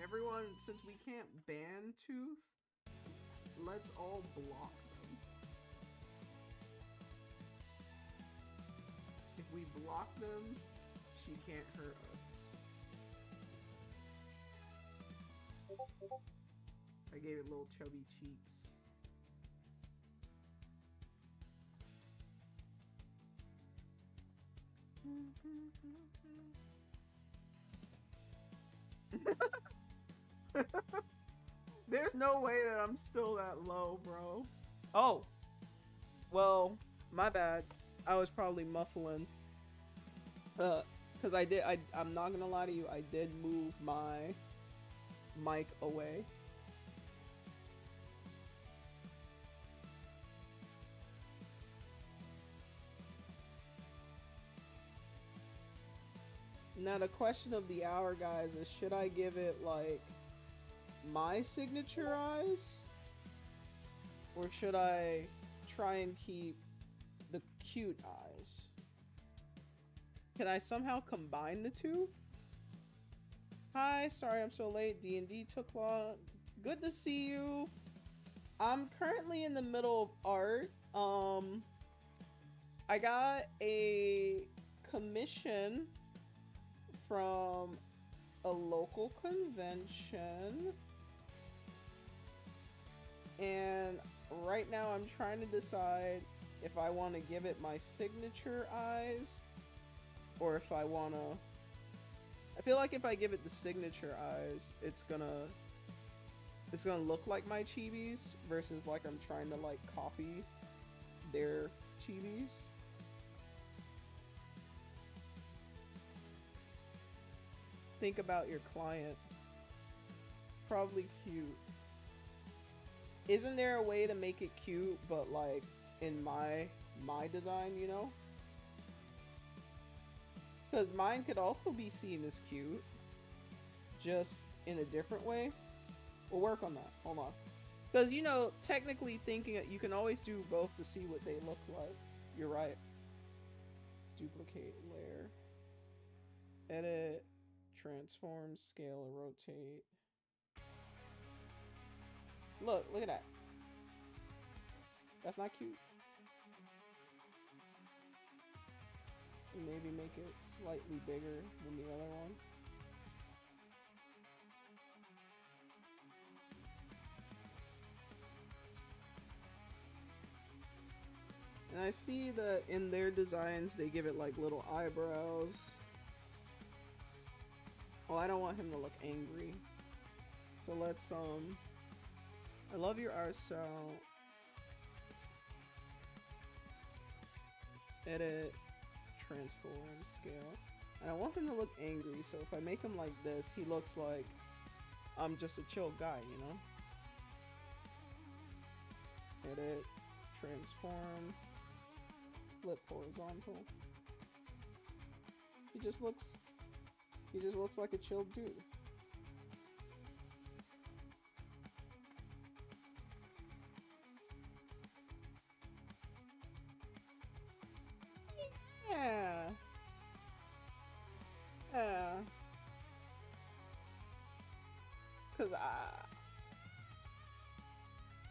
everyone. Since we can't ban Tooth, let's all block them. If we block them, she can't hurt us. I gave it little chubby cheeks. There's no way that I'm still that low, bro. Oh, well, my bad. I was probably muffling. Cause I'm not gonna lie to you, I did move my mic away. Now the question of the hour, guys, is should I give it like my signature eyes? Or should I try and keep the cute eyes? Can I somehow combine the two? Hi, sorry I'm so late. D&D took long. Good to see you. I'm currently in the middle of art. I got a commission from a local convention. And right now I'm trying to decide if I want to give it my signature eyes or if I want to... I feel like if I give it the signature eyes, it's gonna look like my chibis versus like I'm trying to like copy their chibis. Think about your client. Probably cute. Isn't there a way to make it cute, but like in my design, you know? Because mine could also be seen as cute, just in a different way. We'll work on that. Hold on. Because, you know, technically thinking it, you can always do both to see what they look like. You're right. Duplicate layer. Edit. Transform, scale, and rotate. Look at that. That's not cute. Maybe make it slightly bigger than the other one. And I see that in their designs they give it like little eyebrows. Well, I don't want him to look angry. So let's I love your art style. Edit, transform, scale. And I want him to look angry, so if I make him like this, he looks like I'm just a chill guy, you know? Edit, transform, flip horizontal. He just looks like a chill dude. Yeah. Yeah. Cause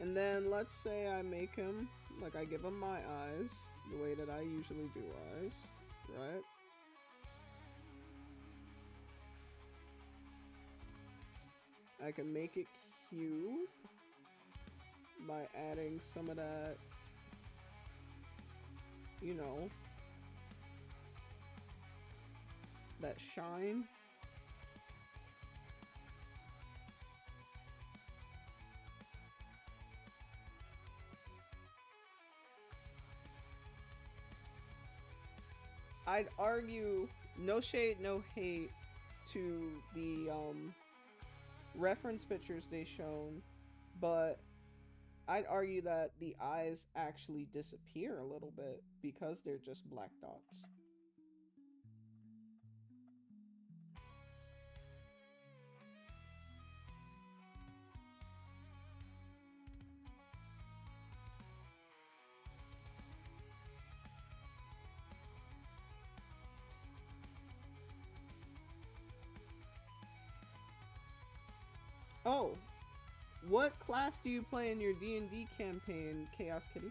and then let's say I make him, like I give him my eyes, the way that I usually do eyes, right? I can make it cute by adding some of that, you know, that shine. I'd argue, no shade, no hate to the reference pictures they shown, but I'd argue that the eyes actually disappear a little bit because they're just black dots. Oh, what class do you play in your D&D campaign, Chaos Kitty?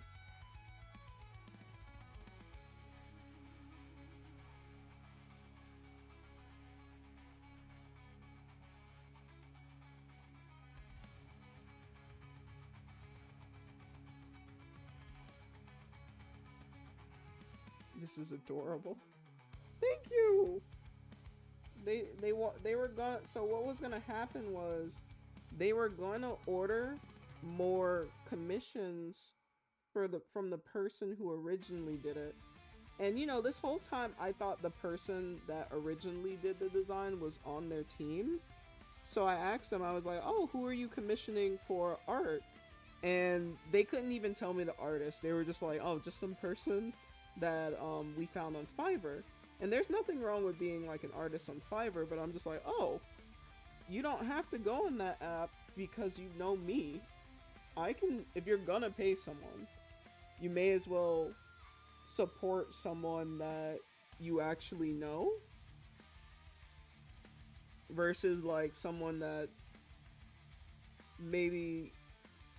This is adorable. Thank you. They were going. So what was gonna happen was they were going to order more commissions for the from the person who originally did it. And you know, this whole time I thought the person that originally did the design was on their team. So I asked them, I was like, "Oh, who are you commissioning for art?" And they couldn't even tell me the artist. They were just like, "Oh, just some person that we found on Fiverr." And there's nothing wrong with being like an artist on Fiverr, but I'm just like, "Oh, you don't have to go in that app because you know me. I can, if you're gonna pay someone, you may as well support someone that you actually know versus like someone that maybe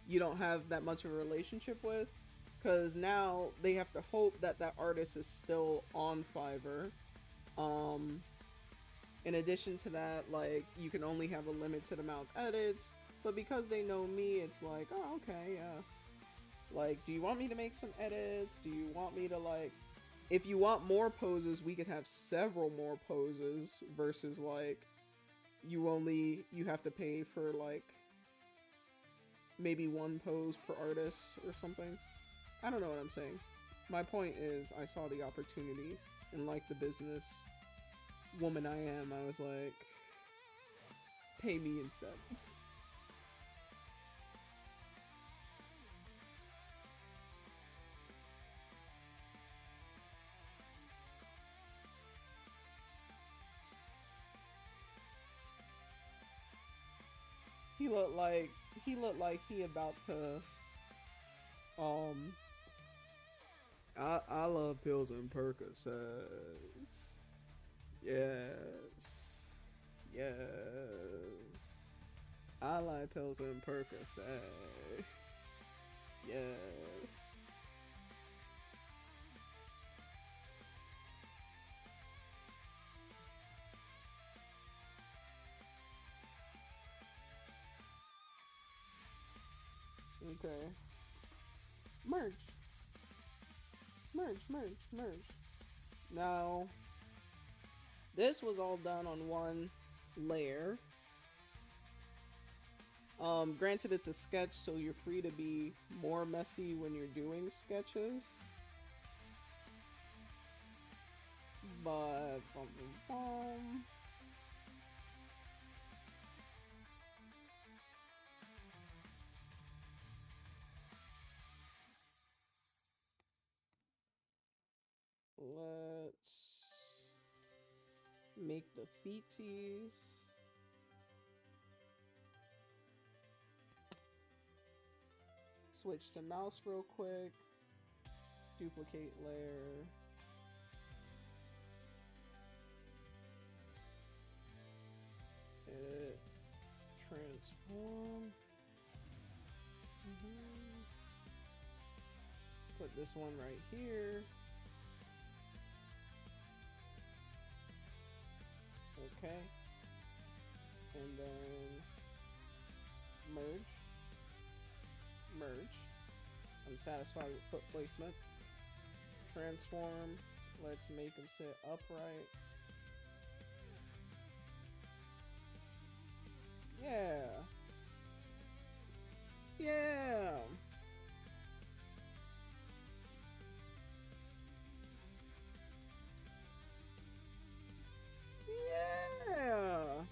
you don't have that much of a relationship with, because now they have to hope that that artist is still on Fiverr. um in addition to that, like, you can only have a limited amount of edits, but because they know me, it's like, oh, okay, yeah, like, do you want me to make some edits? Do you want me to, like, if you want more poses, we could have several more poses versus like you have to pay for like maybe one pose per artist or something. I don't know what I'm saying. My point is, I saw the opportunity, and like the business woman I am, I was like, pay me instead. He looked like he about to um I love pills and Percocets. Yes. Yes. I like pills and Percocets. Yes. Okay. Merge. Merge. Now, this was all done on one layer. Granted, it's a sketch, so you're free to be more messy when you're doing sketches. But let's make the feetsies. Switch to mouse real quick. Duplicate layer. Edit. Transform. Put this one right here. Okay. And then merge. I'm satisfied with foot placement. Transform. Let's make them sit upright. Yeah. Yeah. Yeah.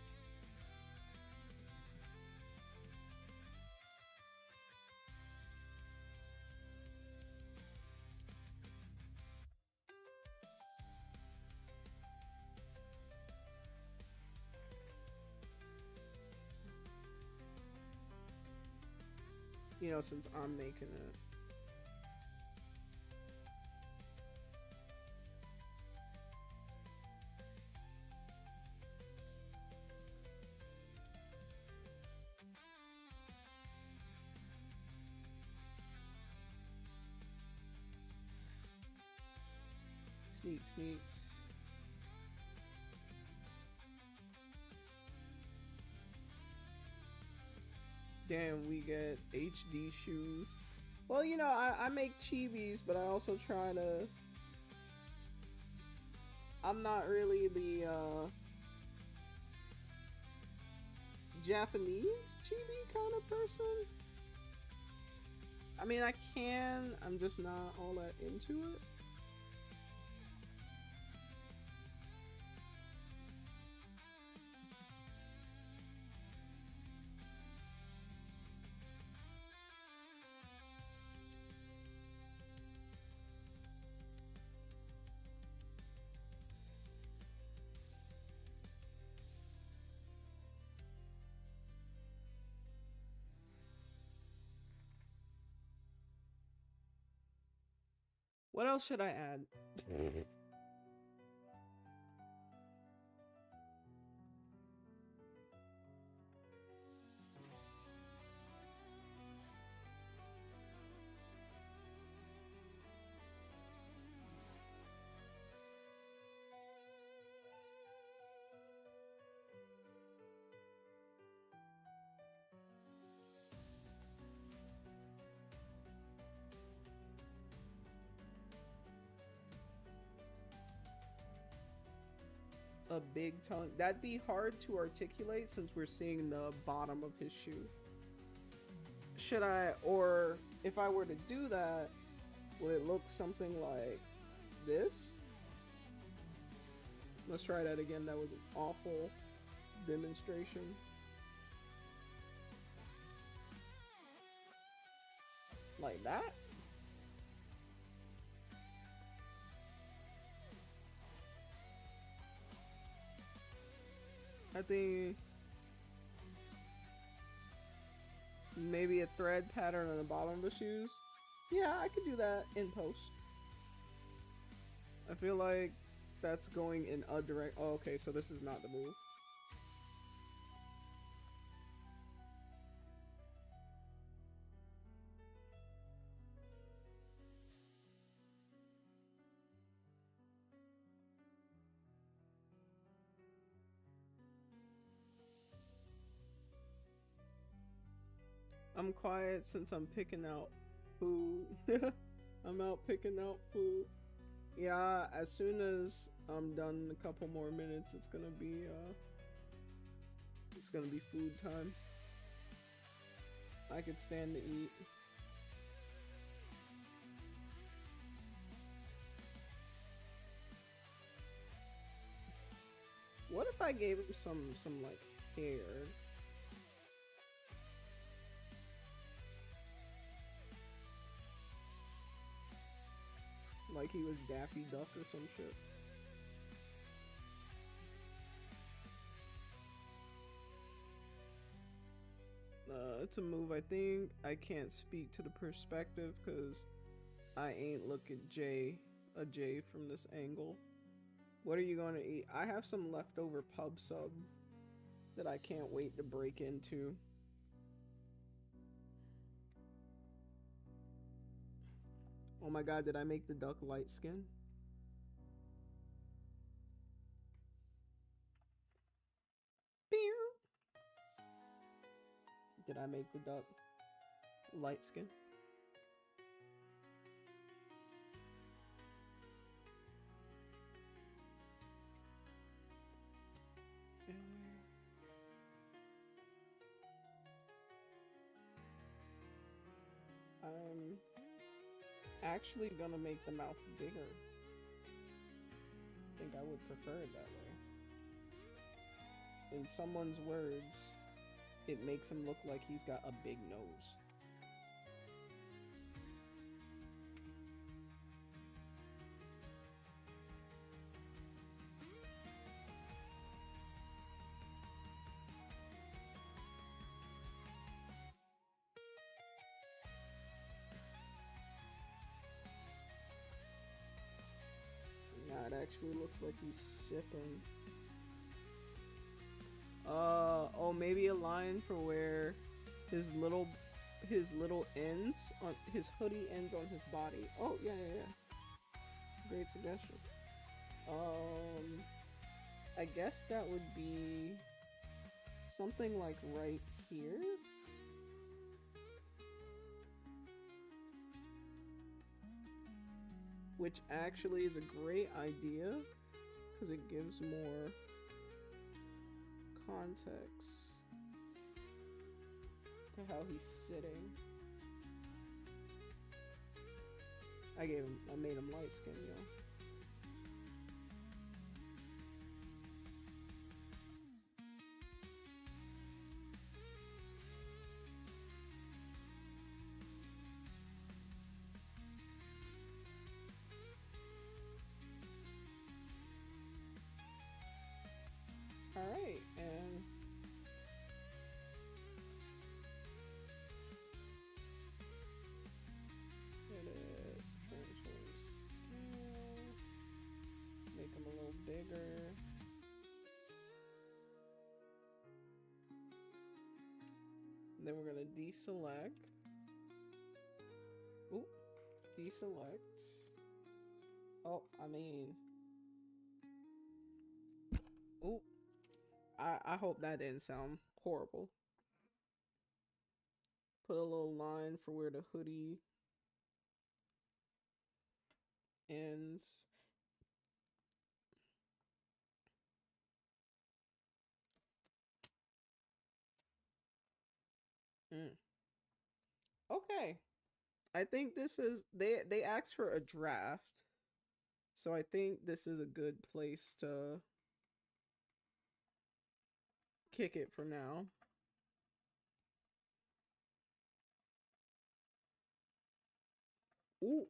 You know, since I'm making it. Sneaks. Damn, we get HD shoes. Well, you know, I make chibis, but I also try to I'm not really the Japanese chibi kind of person. I mean, I can, I'm just not all that into it. What else should I add? A big tongue. That'd be hard to articulate since we're seeing the bottom of his shoe. Should I, or if I were to do that, would it look something like this? Let's try that again. That was an awful demonstration. Like that? I think maybe a thread pattern on the bottom of the shoes. Yeah, I could do that in post. I feel like that's going in a direct. Oh, okay, so this is not the move. I'm quiet since I'm picking out food. I'm out picking out food. Yeah, as soon as I'm done in a couple more minutes, it's gonna be food time. I could stand to eat. What if I gave him some like hair? Like he was Daffy Duck or some shit. It's a move. I think I can't speak to the perspective because I ain't looking a J from this angle. What are you going to eat? I have some leftover pub sub that I can't wait to break into. Oh my god, did I make the duck light skin? Did I make the duck light skin? I'm actually gonna make the mouth bigger. I think I would prefer it that way. In someone's words, it makes him look like he's got a big nose. Nah, it actually looks like he's sipping. Oh, maybe a line for where his little ends on his hoodie ends on his body. Oh, yeah. Great suggestion. I guess that would be something like right here. Which actually is a great idea because it gives more context to how he's sitting. I made him light skinned, yo. Alright, and hit it, transform scale, make them a little bigger. And then we're gonna deselect. Oop, deselect. Oh, I mean, oop. I hope that didn't sound horrible. Put a little line for where the hoodie ends. Mm. Okay. I think this is they asked for a draft. So I think this is a good place to kick it for now. Ooh.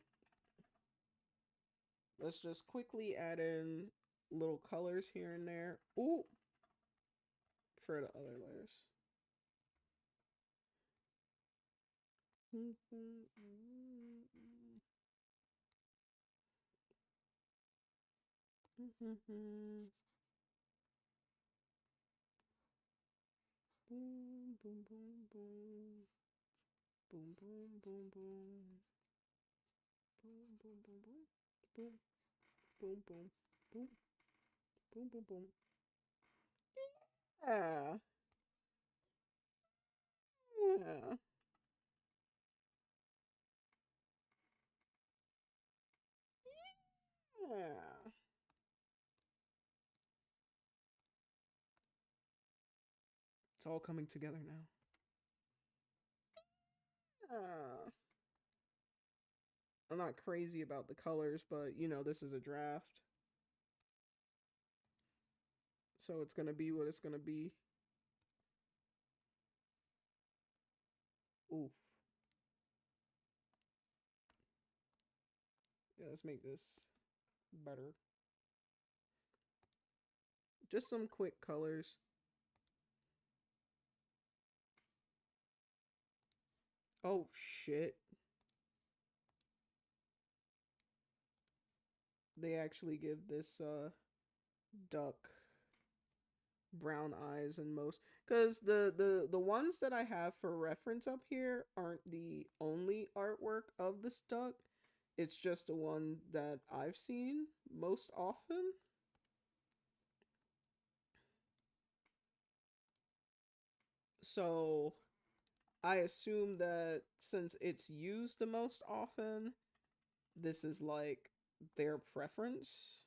Let's just quickly add in little colors here and there. Ooh. For the other layers. Boom, boom, boom, boom. Boom, boom, boom, boom. Boom, boom, boom, boom. Boom, boom, boom, boom. Boom, boom, boom. Yeah. Yeah. Yeah. It's all coming together now. I'm not crazy about the colors, but you know, this is a draft. So it's gonna be what it's gonna be. Ooh. Yeah, let's make this better. Just some quick colors. Oh shit. They actually give this duck brown eyes in most, because the ones that I have for reference up here aren't the only artwork of this duck. It's just the one that I've seen most often. So I assume that since it's used the most often, this is like their preference.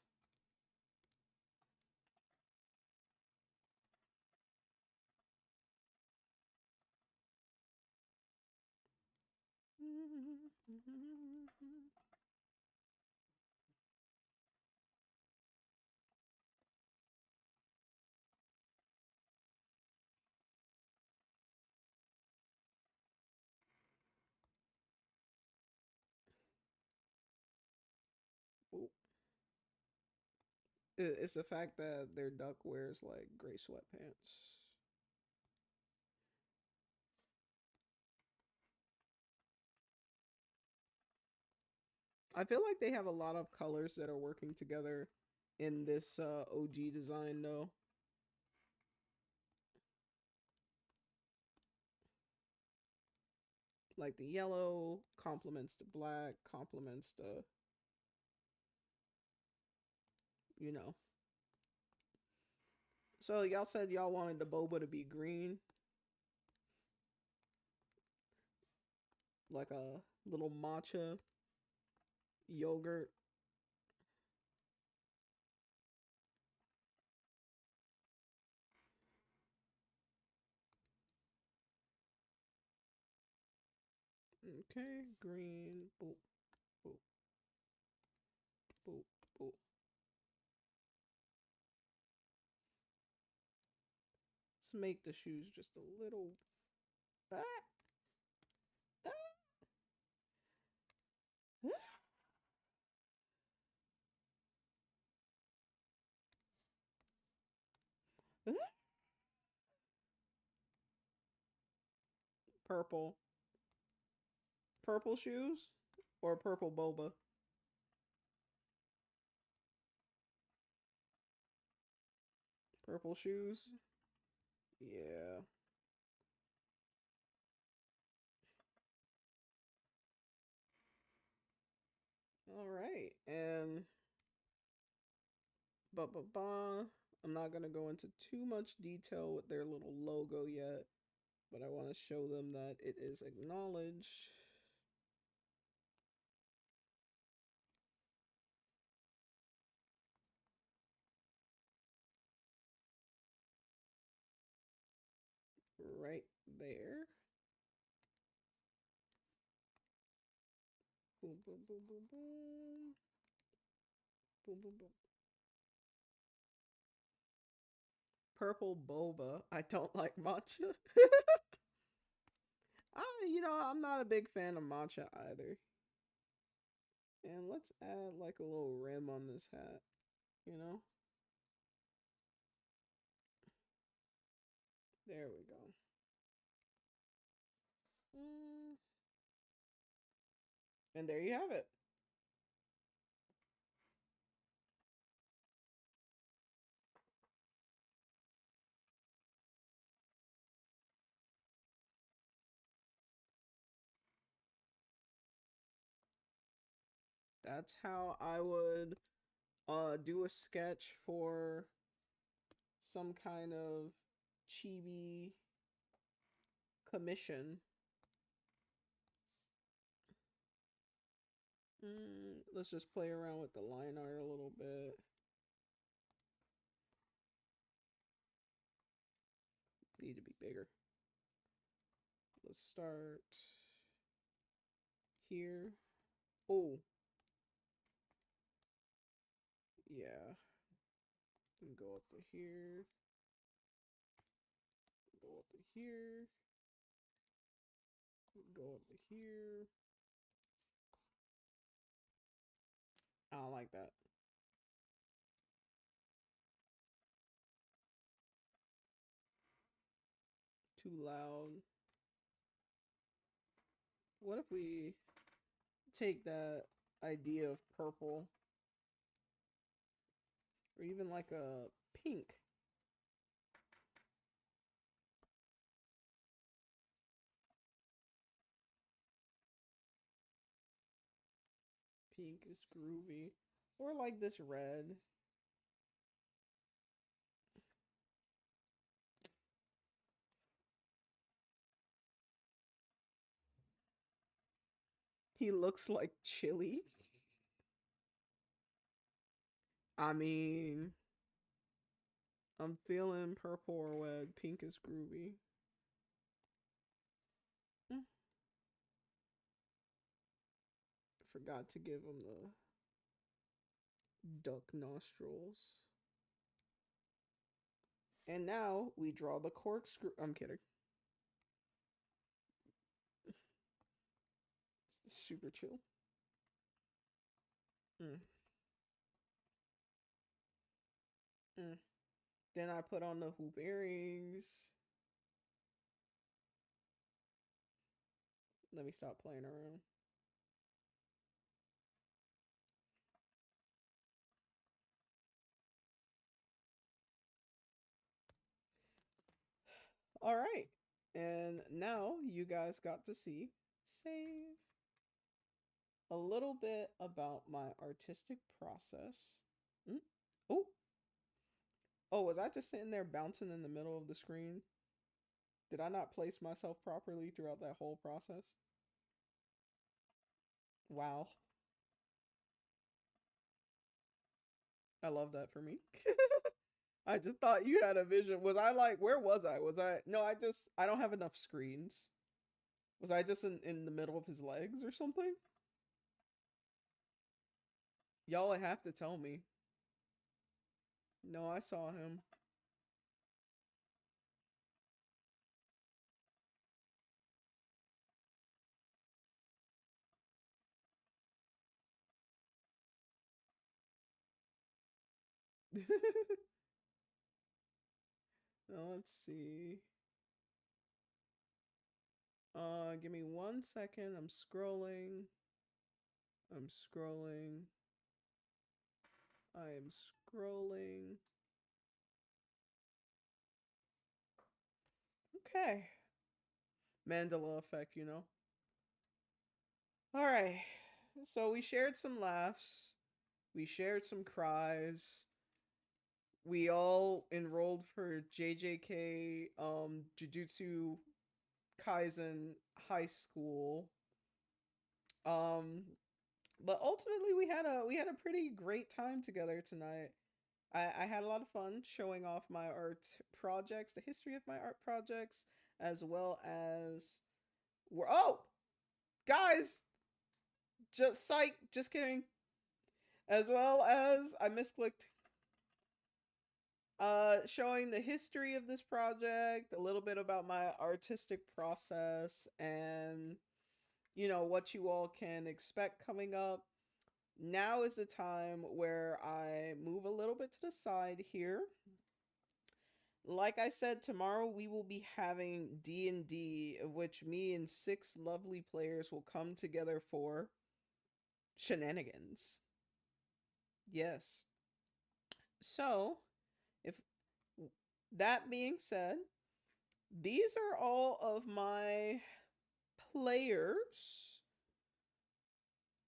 It's the fact that their duck wears like gray sweatpants. I feel like they have a lot of colors that are working together in this OG design though. Like the yellow complements the black, complements the, you know. So y'all said y'all wanted the boba to be green, like a little matcha yogurt. Okay, green. Boop, boop, boop, boop. Let's make the shoes just a little. Ah, ah, ah. Purple. Purple shoes or purple boba? Purple shoes. Yeah. All right. And I'm not gonna go into too much detail with their little logo yet, but I want to show them that it is acknowledged. Right there. Boom, boom, boom, boom, boom. Boom, boom, boom. Purple boba. I don't like matcha. I'm not a big fan of matcha either. And let's add like a little rim on this hat, you know? There we go. Mm. And there you have it. That's how I would do a sketch for some kind of chibi commission. Let's just play around with the line art a little bit. Need to be bigger. Let's start here. Oh, yeah. And go up to here. Go up to here. Go up to here. I don't like that. Too loud. What if we take that idea of purple or even like a pink? Pink is groovy. Or like this red. He looks like chili. I mean, I'm feeling purple or red. Pink is groovy. Mm. Forgot to give him the duck nostrils. And now we draw the corkscrew. I'm kidding. Super chill. Mm. Mm. Then I put on the hoop earrings. Let me stop playing around. All right. And now you guys got to see save a little bit about my artistic process. Mm. Oh, oh, was I just sitting there bouncing in the middle of the screen? Did I not place myself properly throughout that whole process? Wow. I love that for me. I just thought you had a vision. Was I like, where was I? Was I, no, I don't have enough screens. Was I just in the middle of his legs or something? Y'all have to tell me. No, I saw him. Now, let's see. Give me 1 second. I'm scrolling. I'm scrolling. I am scrolling. Okay. Mandela effect, you know. All right. So we shared some laughs. We shared some cries. We all enrolled for JJK Jujutsu Kaisen High School. Um but ultimately we had a pretty great time together tonight. I had a lot of fun showing off my art projects, the history of my art projects, as well as we're guys, just psych, just kidding. As well as I misclicked showing the history of this project, a little bit about my artistic process, and what you all can expect coming up. Now is the time where I move a little bit to the side here. Like I said, tomorrow we will be having D&D, of which me and 6 lovely players will come together for shenanigans. Yes. So, if that being said, these are all of my players,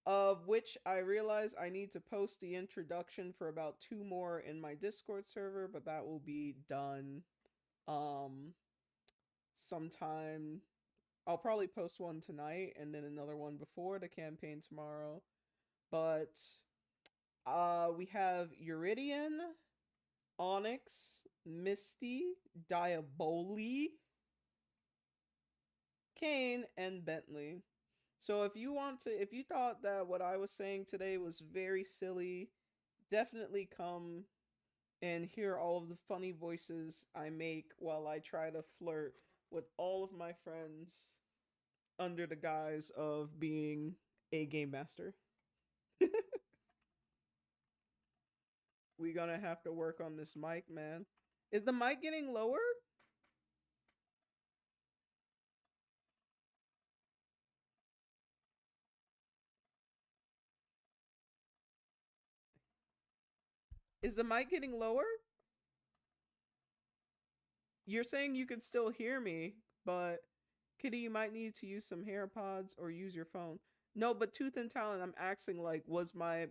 of which I realize I need to post the introduction for about 2 more in my Discord server, but that will be done um sometime. I'll probably post one tonight and then another one before the campaign tomorrow. But we have Uridian, Onyx, Misty, Diaboli, Kane, and Bentley. So if you thought that what I was saying today was very silly, definitely come and hear all of the funny voices I make while I try to flirt with all of my friends under the guise of being a game master. We gonna have to work on this mic, man. Is the mic getting lower? Is the mic getting lower? You're saying you can still hear me, but Kitty, you might need to use some AirPods or use your phone. No, but Tooth and Talon, I'm asking like, was my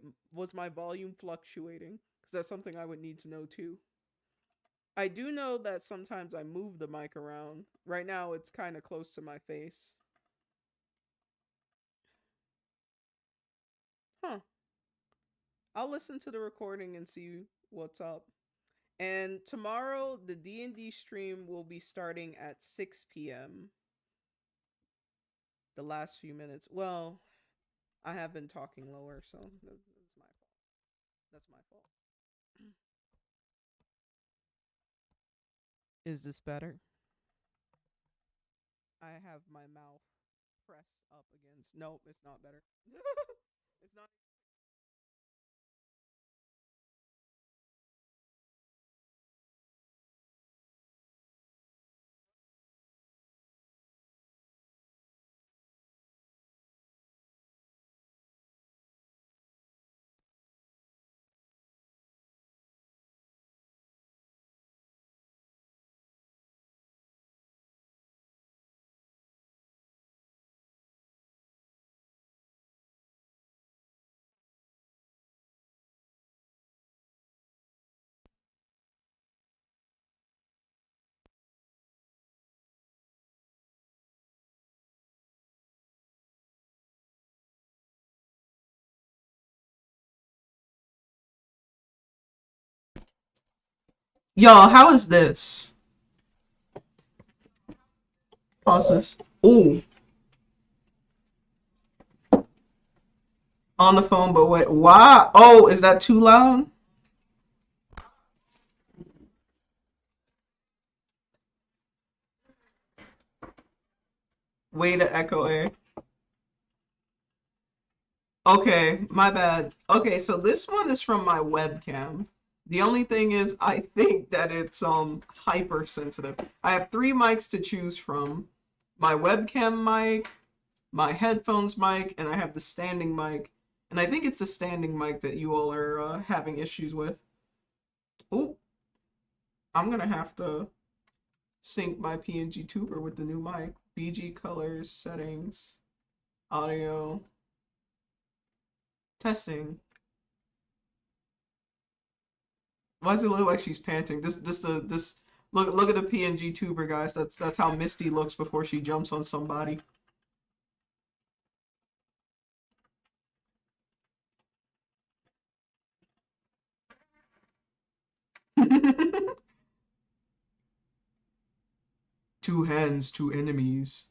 volume fluctuating? Because that's something I would need to know too. I do know that sometimes I move the mic around. Right now, it's kind of close to my face. Huh. I'll listen to the recording and see what's up. And tomorrow, the D&D stream will be starting at 6 p.m. The last few minutes. Well, I have been talking lower, so that's my fault. That's my fault. Is this better? I have my mouth pressed up against. Nope, it's not better. It's not. Y'all, how is this? Pause this. Ooh. On the phone, but wait, why? Oh, is that too loud? Way to echo A. Okay, my bad. Okay, so this one is from my webcam. The only thing is I think that it's hypersensitive. I have three mics to choose from. My webcam mic, my headphones mic, and I have the standing mic. And I think it's the standing mic that you all are having issues with. Oh, I'm gonna have to sync my PNGTuber with the new mic. BG colors, settings, audio, testing. Why does it look like she's panting? This look at the PNG tuber, guys. That's how Misty looks before she jumps on somebody. Two hands, two enemies.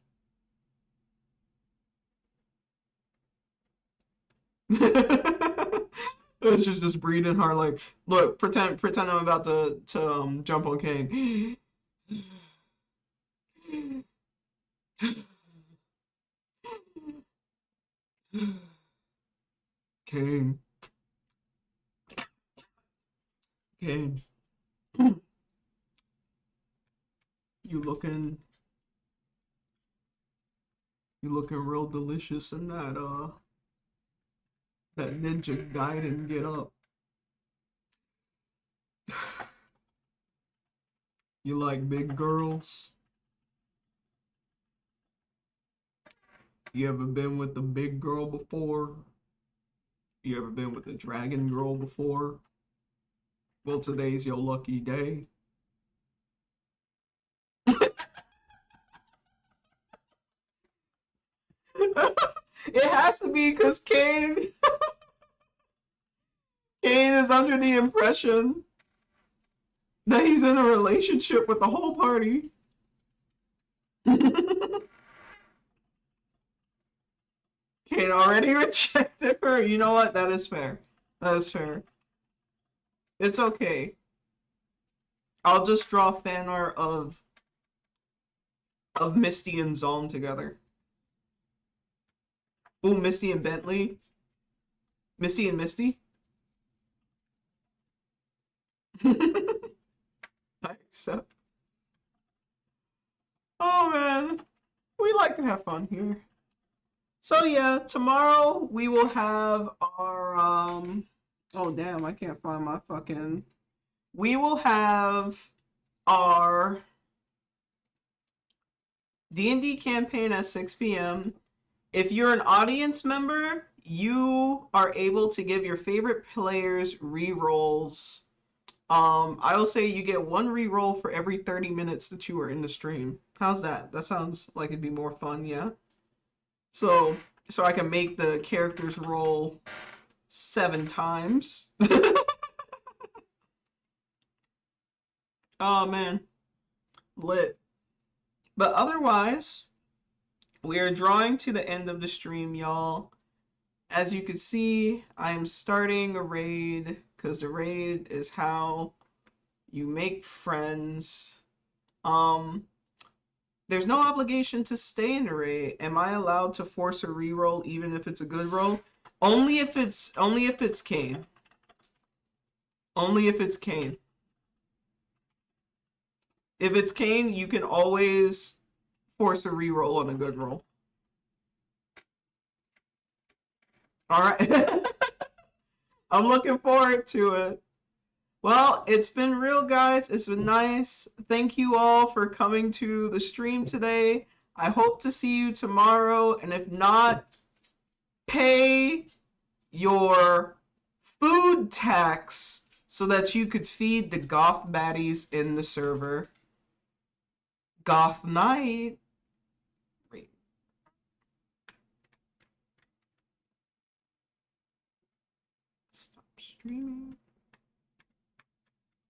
It's just breathing hard. Like, look, pretend I'm about to jump on Kane. Kane, Kane, you looking you looking real delicious in that Ninja Gaiden get up. You like big girls? You ever been with a big girl before? You ever been with a dragon girl before? Well, today's your lucky day. It has to be because Kane is under the impression that he's in a relationship with the whole party. Kane already rejected her. You know what? That is fair. That is fair. It's okay. I'll just draw fan art of Misty and Zon together. Ooh, Misty and Bentley. Misty and Misty. I accept. Oh man, we like to have fun here. So yeah, tomorrow we will have our oh damn, I can't find my fucking we will have our D&D campaign at 6 p.m. If you're an audience member, you are able to give your favorite players re-rolls. I will say you get one re-roll for every 30 minutes that you are in the stream. How's that? That sounds like it'd be more fun, yeah? So so I can make the characters roll 7 times. Oh man, lit. But otherwise, we are drawing to the end of the stream, y'all. As you can see, I'm starting a raid because the raid is how you make friends. Um, there's no obligation to stay in the raid. Am I allowed to force a reroll even if it's a good roll? Only if it's Kane. Only if it's Kane. If it's Kane, you can always force a reroll on a good roll. All right. I'm looking forward to it. Well, it's been real, guys. It's been nice. Thank you all for coming to the stream today. I hope to see you tomorrow. And if not, pay your food tax so that you could feed the goth baddies in the server. Goth night. Wait. Stop streaming.